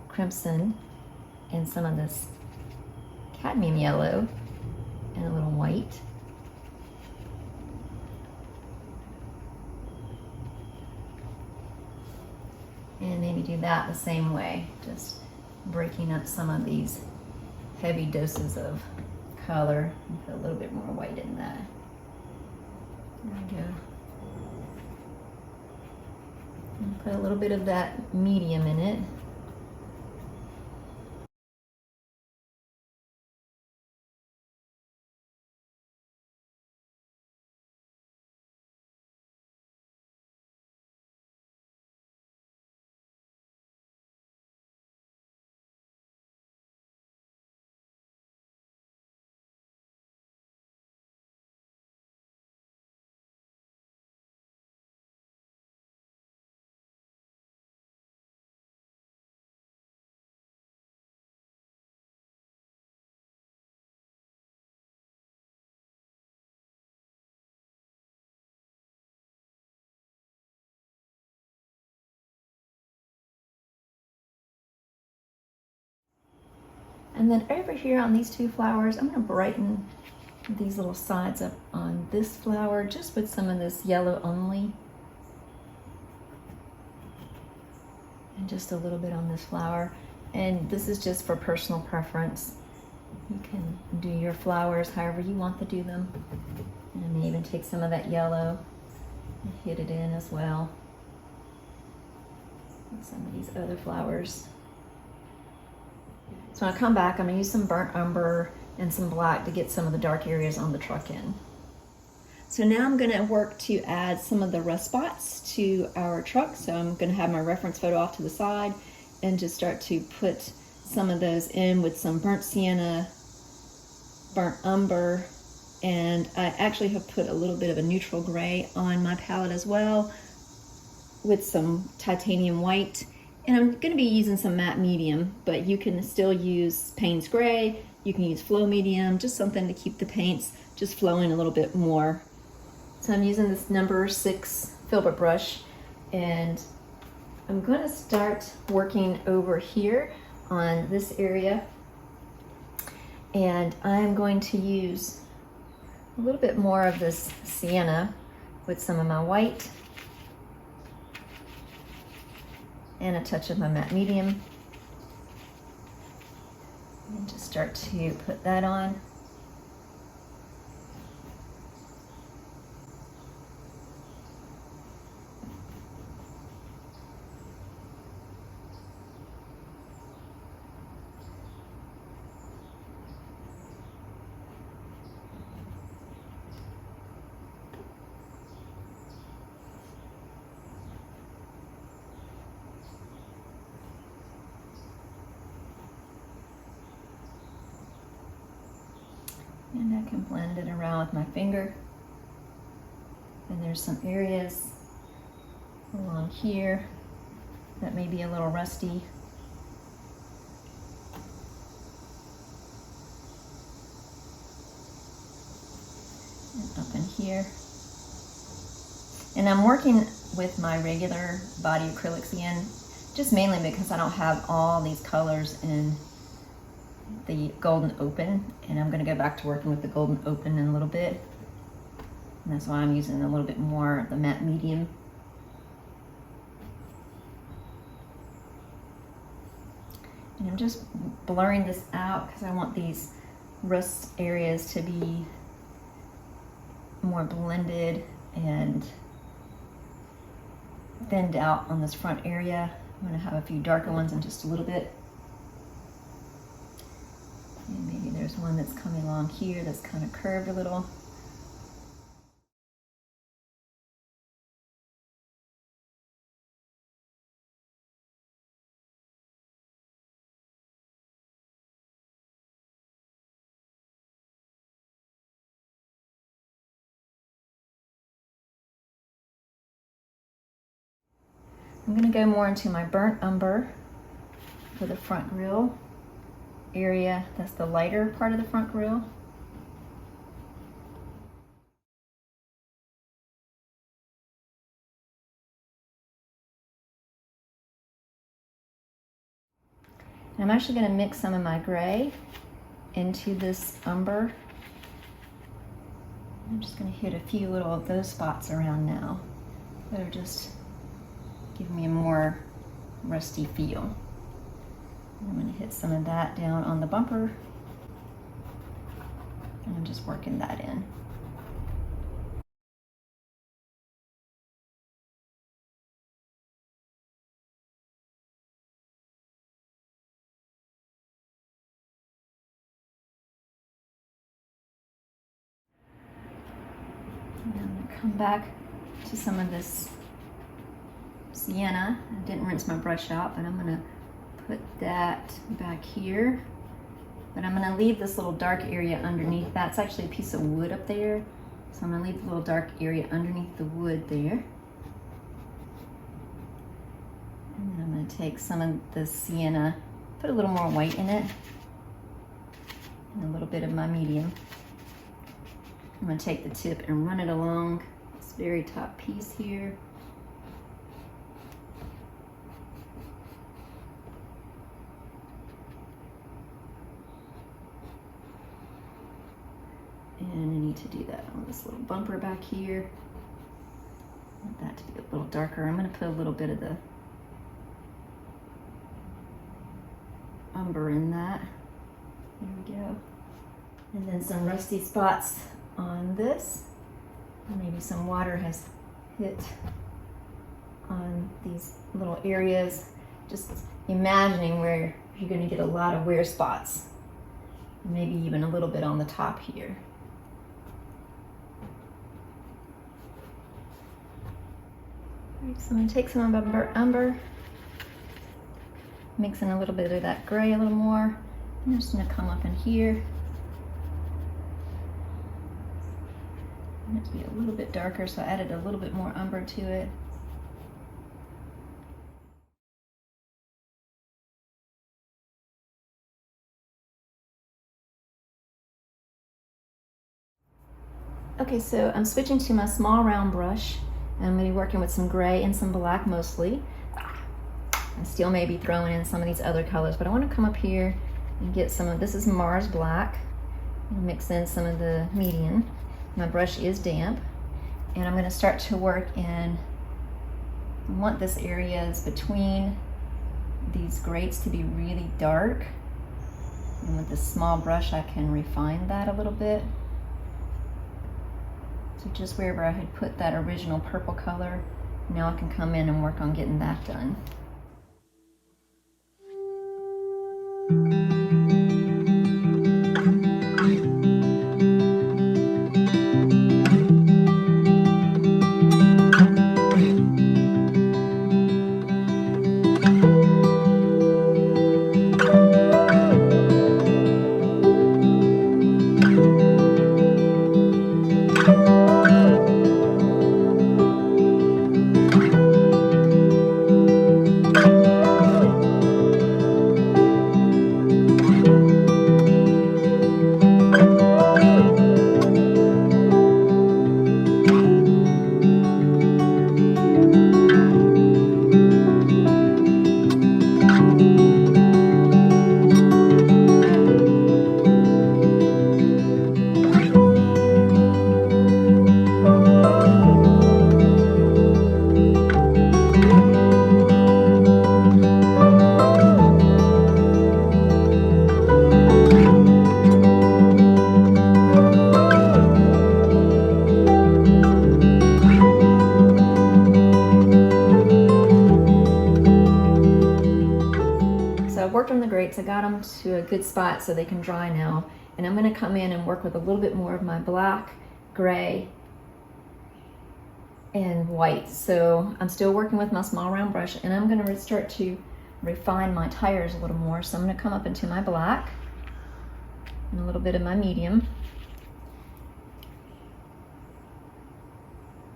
crimson and some of this cadmium yellow and a little white. And maybe do that the same way, just breaking up some of these heavy doses of color and put a little bit more white in that. There we go. And put a little bit of that medium in it. And then over here on these two flowers, I'm going to brighten these little sides up on this flower just with some of this yellow only. And just a little bit on this flower. And this is just for personal preference. You can do your flowers however you want to do them. And I may even take some of that yellow and hit it in as well. And some of these other flowers. So when I come back, I'm going to use some burnt umber and some black to get some of the dark areas on the truck in. So now I'm going to work to add some of the rust spots to our truck. So I'm going to have my reference photo off to the side and just start to put some of those in with some burnt sienna, burnt umber, and I actually have put a little bit of a neutral gray on my palette as well with some titanium white. And I'm going to be using some matte medium, but you can still use Payne's gray, you can use flow medium, just something to keep the paints just flowing a little bit more. So I'm using this number 6 filbert brush, and I'm going to start working over here on this area, and I'm going to use a little bit more of this sienna with some of my white and a touch of my matte medium. And just start to put that on. And I can blend it around with my finger. And there's some areas along here that may be a little rusty. And up in here. And I'm working with my regular body acrylics again, just mainly because I don't have all these colors in the Golden Open, and I'm going to go back to working with the Golden Open in a little bit, and that's why I'm using a little bit more of the matte medium. And I'm just blurring this out because I want these rust areas to be more blended and thinned out on this front area. I'm going to have a few darker ones in just a little bit. And maybe there's one that's coming along here that's kind of curved a little. I'm going to go more into my burnt umber for the front grille area. That's the lighter part of the front grille. And I'm actually going to mix some of my gray into this umber. I'm just going to hit a few little of those spots around now that are just giving me a more rusty feel. I'm going to hit some of that down on the bumper, and I'm just working that in. And I'm going to come back to some of this sienna. I didn't rinse my brush out, but I'm going to put that back here. But I'm going to leave this little dark area underneath. That's actually a piece of wood up there. So I'm going to leave the little dark area underneath the wood there. And then I'm going to take some of the sienna, put a little more white in it, and a little bit of my medium. I'm going to take the tip and run it along this very top piece here. And I need to do that on this little bumper back here. I want that to be a little darker. I'm going to put a little bit of the umber in that. There we go. And then some rusty spots on this. Maybe some water has hit on these little areas. Just imagining where you're going to get a lot of wear spots. Maybe even a little bit on the top here. So I'm going to take some of my umber, mix in a little bit of that gray a little more. I'm just going to come up in here. I want it to be a little bit darker, so I added a little bit more umber to it. Okay, so I'm switching to my small round brush. I'm going to be working with some gray and some black mostly. I still may be throwing in some of these other colors, but I want to come up here and get some of, this is Mars Black. I'll mix in some of the medium. My brush is damp, and I'm going to start to work in, I want this areas between these grates to be really dark. And with this small brush, I can refine that a little bit. So just wherever I had put that original purple color, now I can come in and work on getting that done. So I've worked on the grates, I got them to a good spot so they can dry now. And I'm gonna come in and work with a little bit more of my black, gray, and white. So I'm still working with my small round brush, and I'm gonna start to refine my tires a little more. So I'm gonna come up into my black and a little bit of my medium.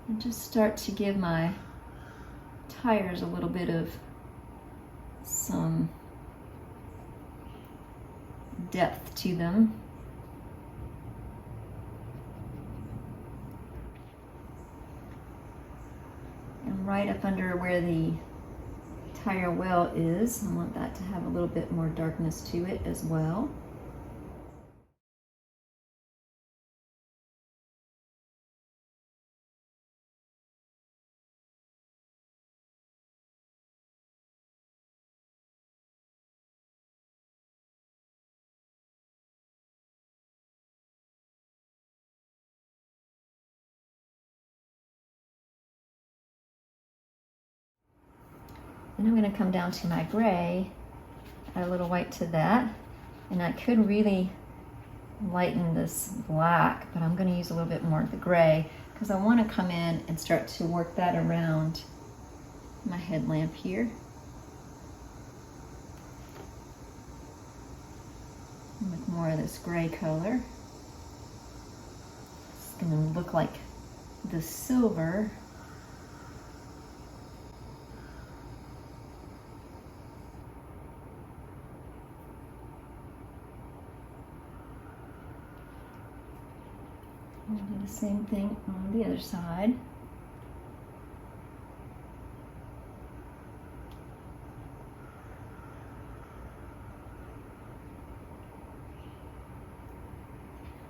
And just start to give my tires a little bit of some depth to them. And right up under where the tire well is, I want that to have a little bit more darkness to it as well. And I'm going to come down to my gray, add a little white to that, and I could really lighten this black, but I'm going to use a little bit more of the gray because I want to come in and start to work that around my headlamp here. With more of this gray color. It's going to look like the silver. I'll do the same thing on the other side.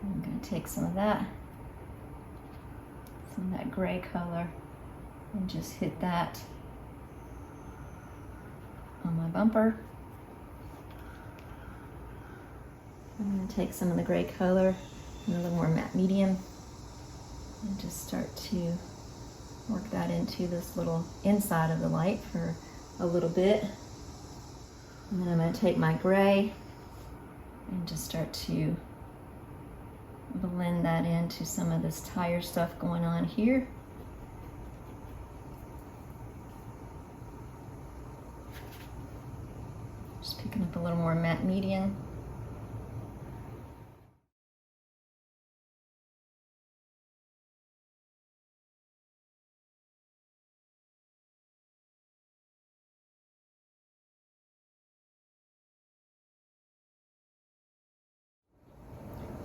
I'm going to take some of that gray color and just hit that on my bumper. I'm going to take some of the gray color and a little more matte medium and just start to work that into this little inside of the light for a little bit. And then I'm going to take my gray and just start to blend that into some of this tire stuff going on here. Just picking up a little more matte medium.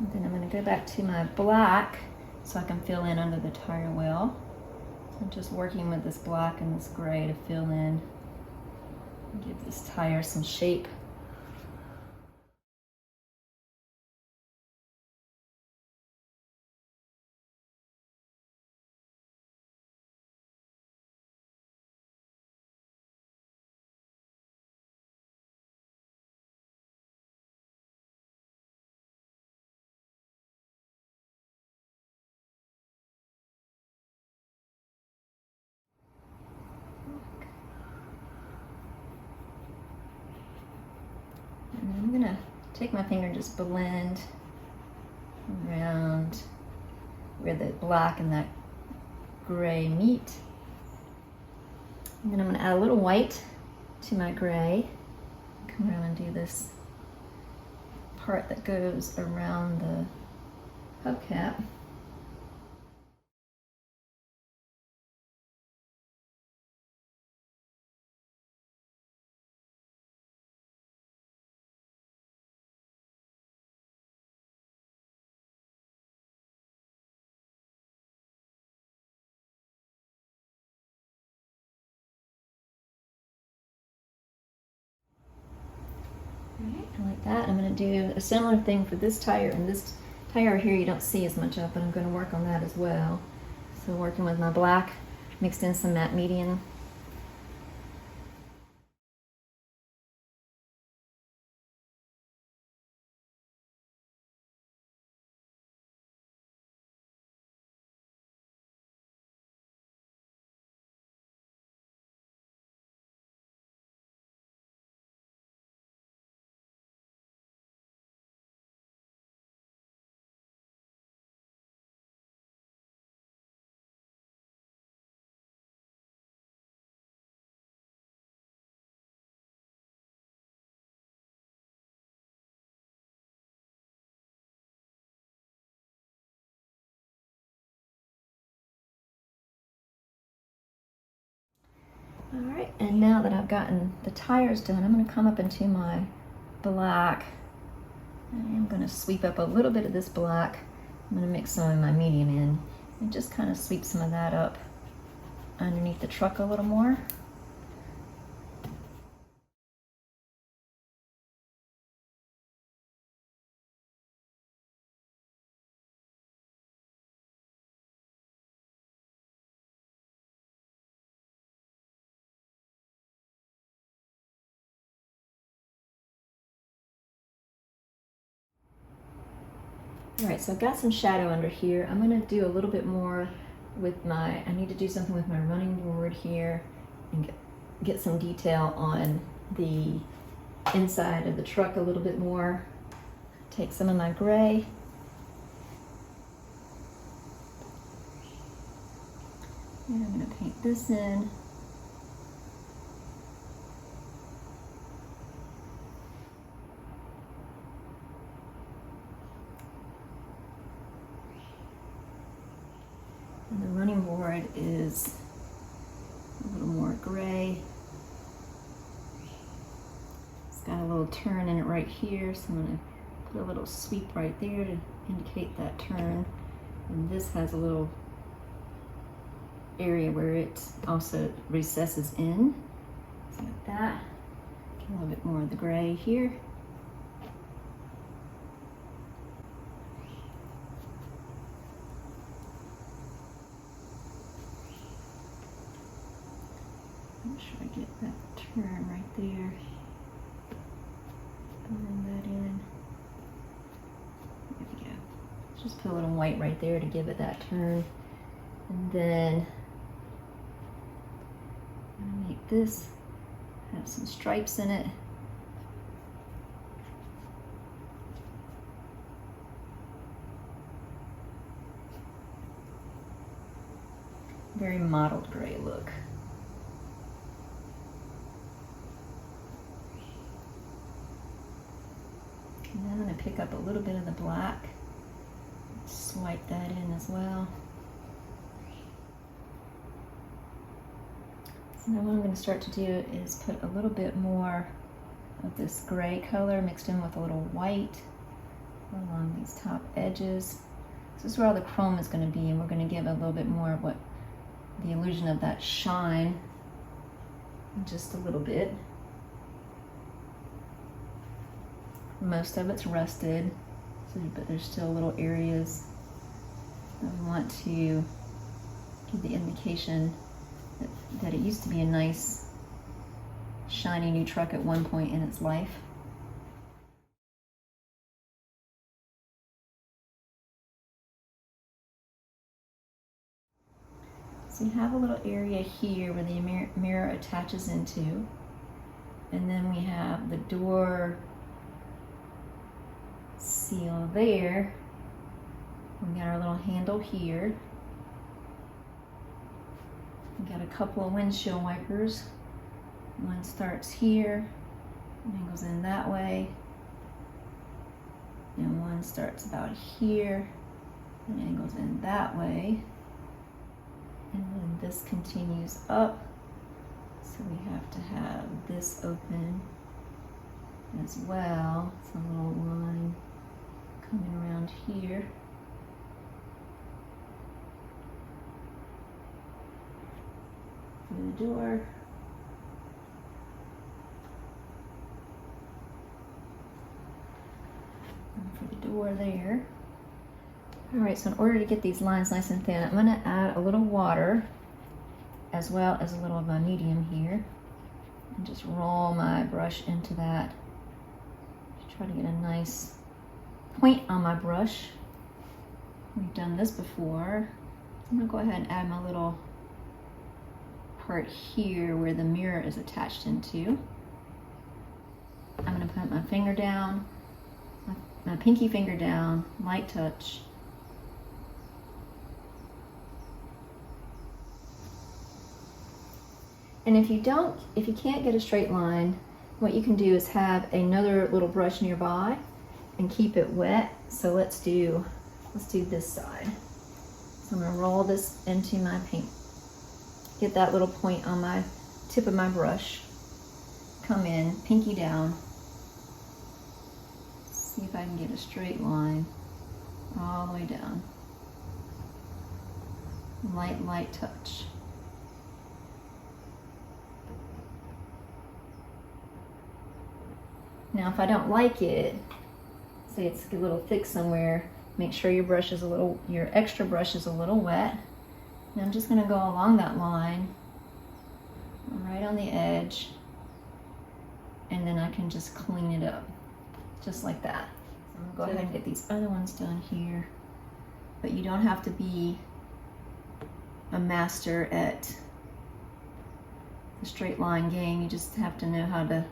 And then I'm going to go back to my black so I can fill in under the tire well. So I'm just working with this black and this gray to fill in and give this tire some shape. And then I'm gonna take my finger and just blend around where the black and that gray meet. And then I'm gonna add a little white to my gray. Come around and do this part that goes around the hubcap. Like that. I'm going to do a similar thing for this tire, and this tire here you don't see as much of, but I'm going to work on that as well. So working with my black, mixed in some matte medium. Alright, and now that I've gotten the tires done, I'm going to come up into my black. I'm going to sweep up a little bit of this black. I'm going to mix some of my medium in and just kind of sweep some of that up underneath the truck a little more. Alright, so I've got some shadow under here. I'm going to do a little bit more with my, I need to do something with my running board here and get some detail on the inside of the truck a little bit more. Take some of my gray. And I'm going to paint this in. And the running board is a little more gray. It's got a little turn in it right here, so I'm going to put a little sweep right there to indicate that turn. And this has a little area where it also recesses in. So like that. Get a little bit more of the gray here. Make sure I get that turn right there. Bring that in. There we go. Just put a little white right there to give it that turn. And then I'm gonna make this have some stripes in it. Very mottled gray look. And then I'm going to pick up a little bit of the black, swipe that in as well. So now what I'm going to start to do is put a little bit more of this gray color mixed in with a little white along these top edges. This is where all the chrome is going to be, and we're going to give a little bit more of what the illusion of that shine, just a little bit. Most of it's rusted, but there's still little areas that we want to give the indication that it used to be a nice, shiny new truck at one point in its life. So you have a little area here where the mirror attaches into, and then we have the door seal there. We got our little handle here. We got a couple of windshield wipers. One starts here and goes in that way. And one starts about here and it goes in that way. And then this continues up. So we have to have this open as well. Some little line coming around here. Through the door. And for the door there. All right, so in order to get these lines nice and thin, I'm gonna add a little water as well as a little of my medium here. And just roll my brush into that. Just try to get a nice point on my brush. We've done this before. I'm gonna go ahead and add my little part here where the mirror is attached into. I'm gonna put my finger down, my pinky finger down, light touch. And if you can't get a straight line, what you can do is have another little brush nearby and keep it wet. So let's do this side. So I'm gonna roll this into my paint. Get that little point on my tip of my brush. Come in, pinky down. See if I can get a straight line all the way down. Light touch. Now if I don't like it, say it's a little thick somewhere, make sure your extra brush is a little wet. And I'm just gonna go along that line, right on the edge, and then I can just clean it up, just like that. So I'm gonna go ahead and get these other ones done here. But you don't have to be a master at the straight line game. You just have to know how to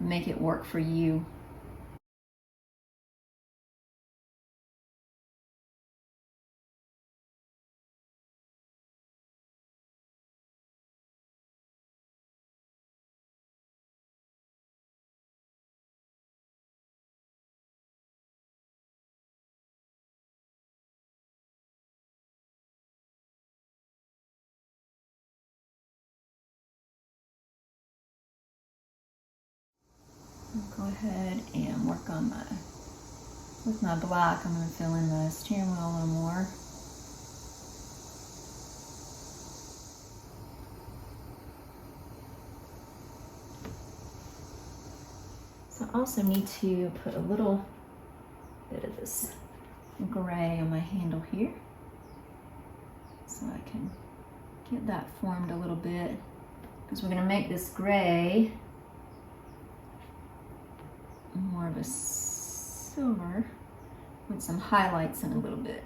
make it work for you. Go ahead and work on with my black. I'm going to fill in the steering wheel a little more. So I also need to put a little bit of this gray on my handle here, so I can get that formed a little bit, because we're going to make this gray more of a silver with some highlights in a little bit.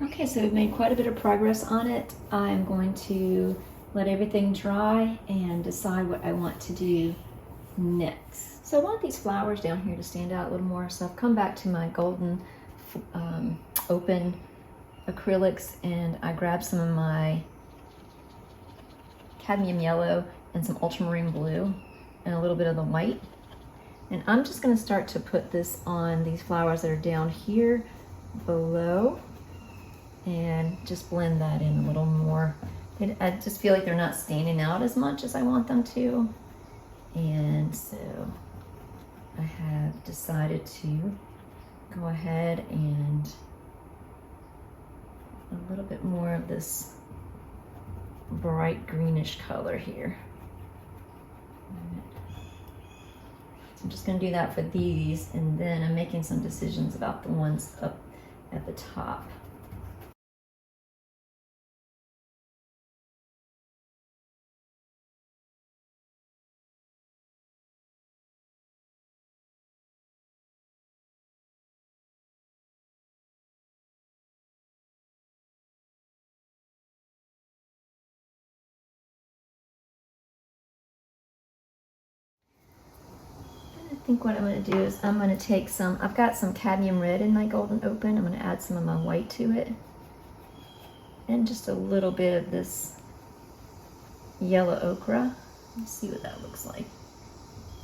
Okay, so we've made quite a bit of progress on it. I'm going to let everything dry and decide what I want to do next. So I want these flowers down here to stand out a little more, so I've come back to my golden open acrylics, and I grabbed some of my cadmium yellow and some ultramarine blue and a little bit of the white. And I'm just going to start to put this on these flowers that are down here below and just blend that in a little more. I just feel like they're not standing out as much as I want them to. And so I have decided to go ahead and a little bit more of this bright greenish color here. So I'm just going to do that for these, and then I'm making some decisions about the ones up at the top. think what I'm going to do is I'm going to take some, I've got some cadmium red in my golden opal. I'm going to add some of my white to it. And just a little bit of this yellow ochre. Let's see what that looks like.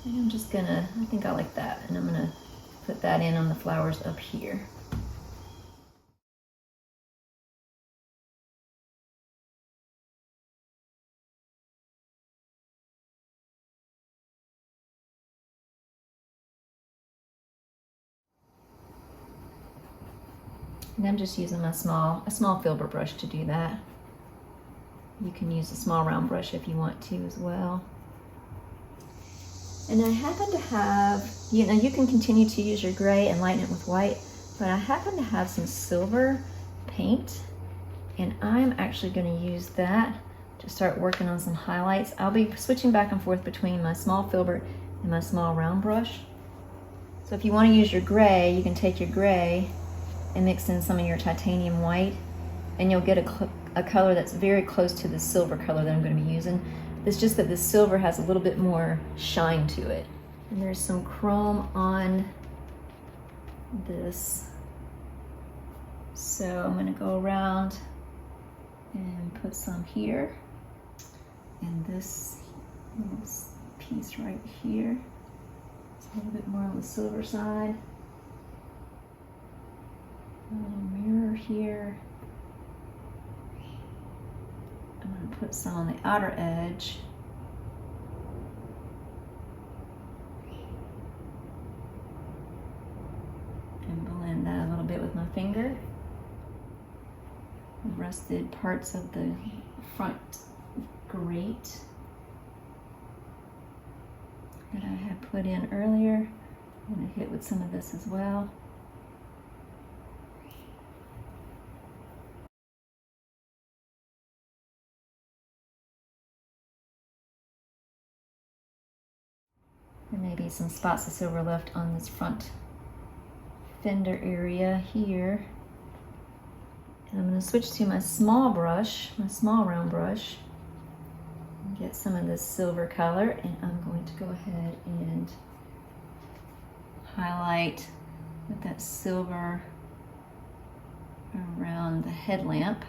And I'm just gonna, I think I like that. And I'm gonna put that in on the flowers up here. And I'm just using a small filbert brush to do that. You can use a small round brush if you want to as well. And I happen to have, you know, you can continue to use your gray and lighten it with white, but I happen to have some silver paint, and I'm actually going to use that to start working on some highlights. I'll be switching back and forth between my small filbert and my small round brush. So if you want to use your gray, you can take your gray and mix in some of your titanium white, and you'll get a color that's very close to the silver color that I'm going to be using. It's just that the silver has a little bit more shine to it. And there's some chrome on this. So I'm going to go around and put some here. And this piece right here. It's a little bit more on the silver side. A little mirror here. I'm going to put some on the outer edge. And blend that a little bit with my finger. Rusted parts of the front grate that I had put in earlier. I'm going to hit with some of this as well. There may be some spots of silver left on this front fender area here. And I'm going to switch to my small brush, my small round brush, and get some of this silver color, and I'm going to go ahead and highlight with that silver around the headlamp.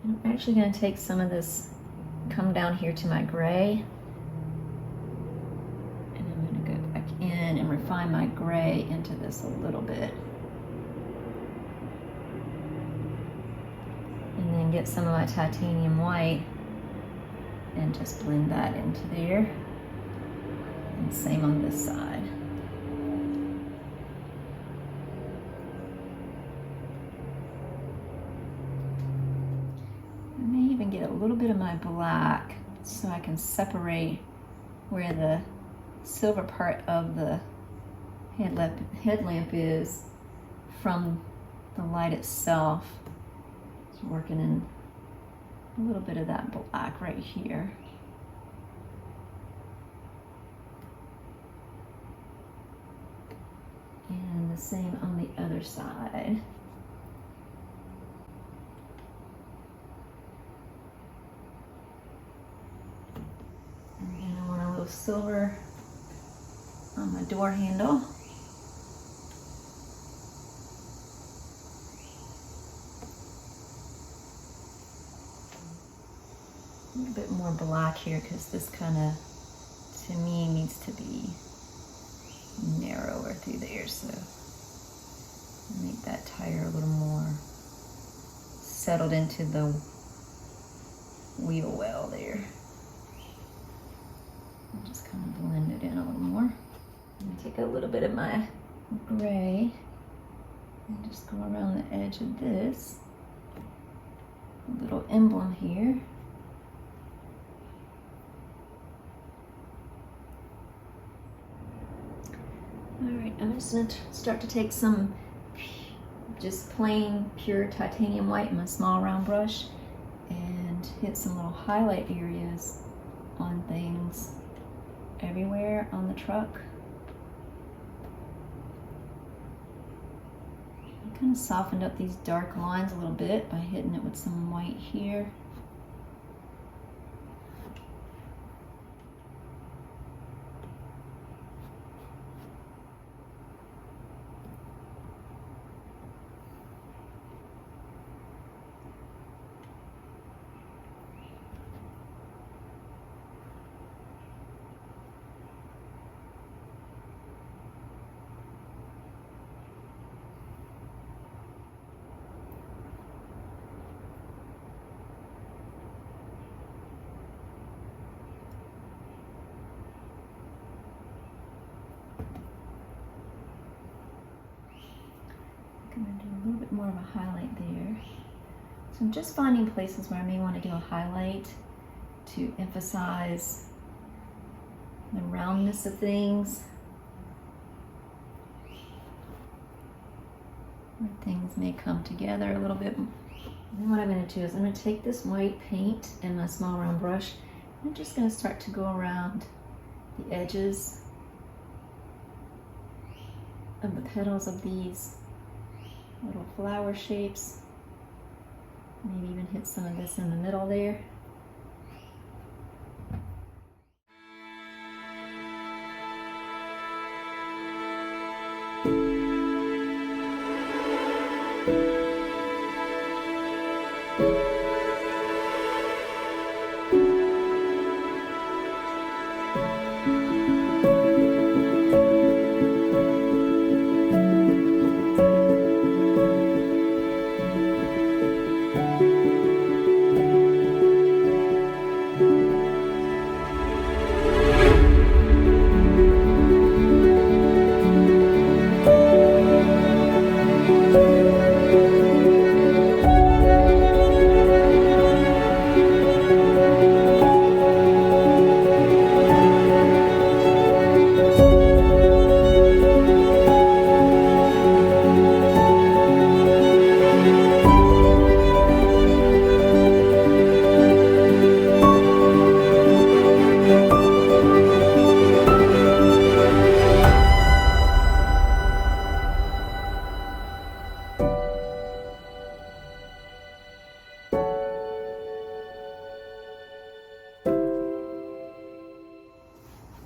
I'm actually going to take some of this, come down here to my gray, and I'm going to go back in and refine my gray into this a little bit. And then get some of my titanium white and just blend that into there. And same on this side. Get a little bit of my black so I can separate where the silver part of the headlamp is from the light itself. Just working in a little bit of that black right here. And the same on the other side. Silver on my door handle. A little bit more black here because this kind of, to me, needs to be narrower through there. So make that tire a little more settled into the wheel well there. Just kind of blend it in a little more. And take a little bit of my gray and just go around the edge of this little emblem here. All right, I'm just going to start to take some just plain pure titanium white in my small round brush and hit some little highlight areas on things everywhere on the truck. I kind of softened up these dark lines a little bit by hitting it with some white here. more of a highlight there. So I'm just finding places where I may want to do a highlight to emphasize the roundness of things. Where things may come together a little bit. And then what I'm going to do is I'm going to take this white paint and my small round brush. I'm just going to start to go around the edges of the petals of these little flower shapes. Maybe even hit some of this in the middle there.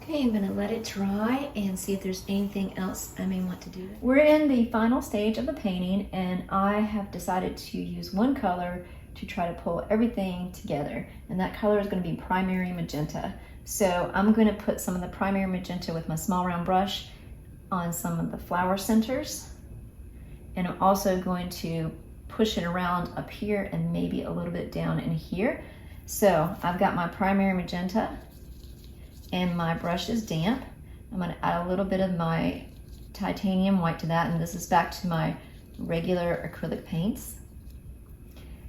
Okay, I'm going to let it dry and see if there's anything else I may want to do. We're in the final stage of the painting, and I have decided to use one color to try to pull everything together, and that color is going to be primary magenta. So I'm going to put some of the primary magenta with my small round brush on some of the flower centers, and I'm also going to push it around up here and maybe a little bit down in here. So I've got my primary magenta and my brush is damp. I'm going to add a little bit of my titanium white to that, and this is back to my regular acrylic paints.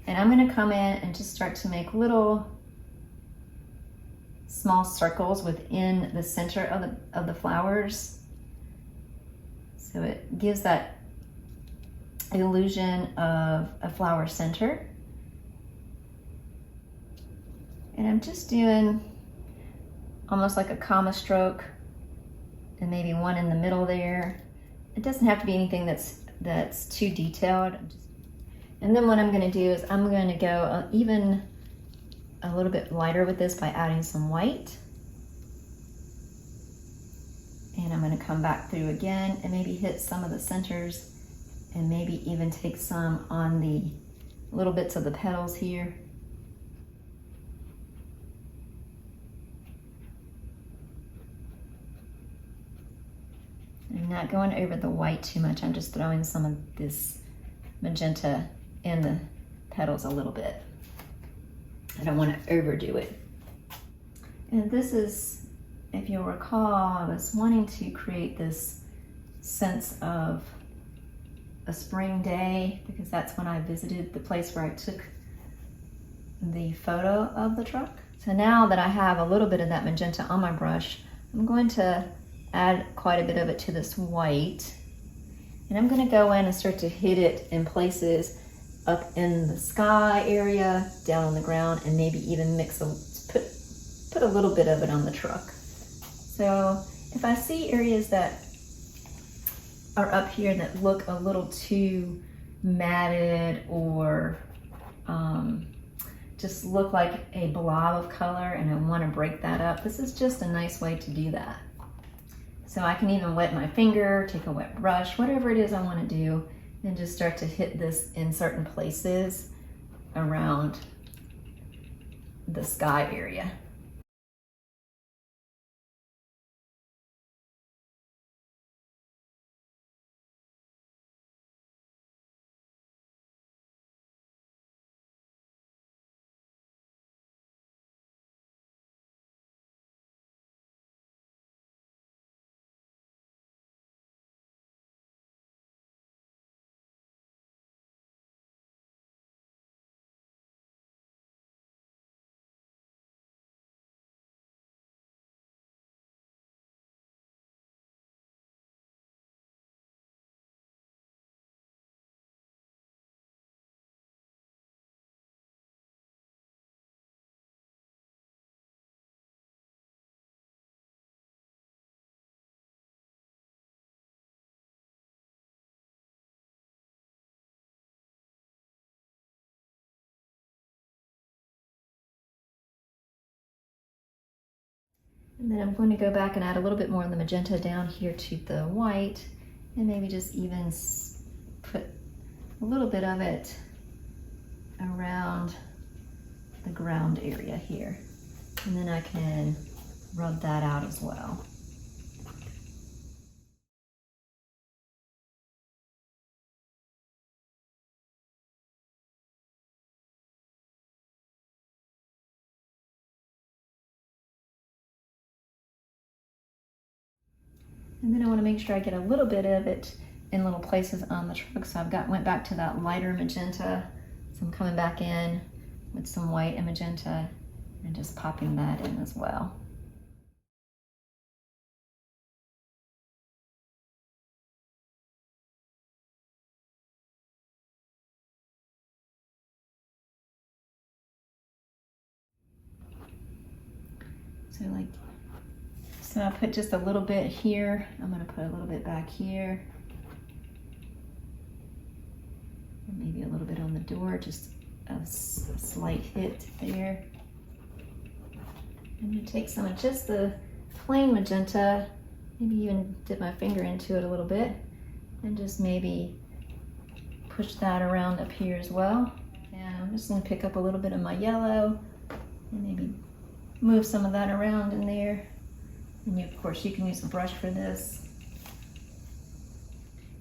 And I'm going to come in and just start to make little small circles within the center of the flowers. So it gives that illusion of a flower center. And I'm just doing almost like a comma stroke and maybe one in the middle there. It doesn't have to be anything that's too detailed. And then what I'm going to do is I'm going to go even a little bit lighter with this by adding some white. And I'm going to come back through again and maybe hit some of the centers and maybe even take some on the little bits of the petals here. I'm not going over the white too much. I'm just throwing some of this magenta in the petals a little bit. I don't want to overdo it. And this is, if you'll recall, I was wanting to create this sense of a spring day because that's when I visited the place where I took the photo of the truck. So now that I have a little bit of that magenta on my brush, I'm going to add quite a bit of it to this white. And I'm going to go in and start to hit it in places up in the sky area, down on the ground, and maybe even put a little bit of it on the truck. So if I see areas that are up here that look a little too matted or just look like a blob of color and I want to break that up, this is just a nice way to do that. So I can even wet my finger, take a wet brush, whatever it is I want to do, and just start to hit this in certain places around the sky area. And then I'm going to go back and add a little bit more of the magenta down here to the white, and maybe just even put a little bit of it around the ground area here. And then I can rub that out as well. And then I want to make sure I get a little bit of it in little places on the truck. So went back to that lighter magenta. So I'm coming back in with some white and magenta and just popping that in as well. So I put just a little bit here. I'm going to put a little bit back here. And maybe a little bit on the door, just a slight hit there. I'm going to take some of just the plain magenta, maybe even dip my finger into it a little bit, and just maybe push that around up here as well. And I'm just going to pick up a little bit of my yellow and maybe move some of that around in there. And of course, you can use a brush for this.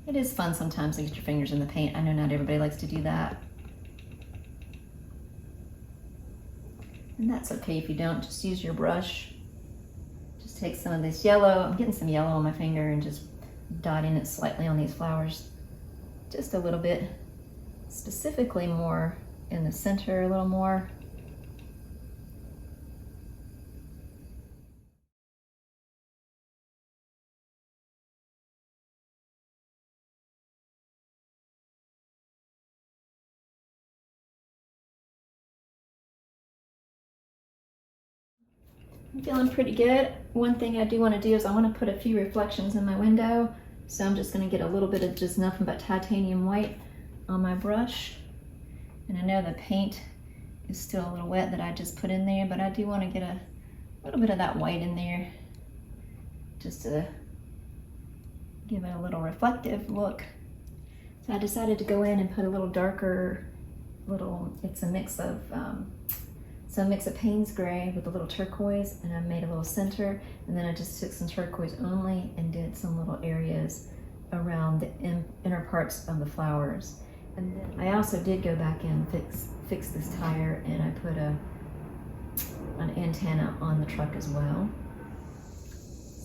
It is fun sometimes to get your fingers in the paint. I know not everybody likes to do that. And that's okay if you don't, just use your brush. Just take some of this yellow. I'm getting some yellow on my finger and just dotting it slightly on these flowers. Just a little bit, specifically more in the center, a little more. I'm feeling pretty good. One thing I do want to do is I want to put a few reflections in my window. So I'm just going to get a little bit of just nothing but titanium white on my brush. And I know the paint is still a little wet that I just put in there, but I do want to get a little bit of that white in there just to give it a little reflective look. So I decided to go in and put a little darker, it's a mix of Payne's gray with a little turquoise, and I made a little center, and then I just took some turquoise only and did some little areas around the inner parts of the flowers. And then I also did go back and fix this tire, and I put an antenna on the truck as well.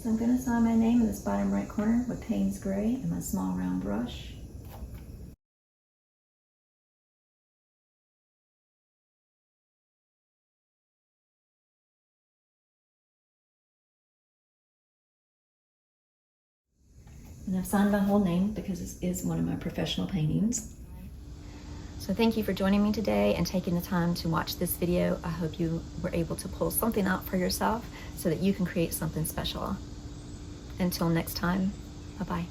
So I'm going to sign my name in this bottom right corner with Payne's gray and my small round brush. And I've signed my whole name because this is one of my professional paintings. So thank you for joining me today and taking the time to watch this video. I hope you were able to pull something out for yourself so that you can create something special. Until next time, bye-bye.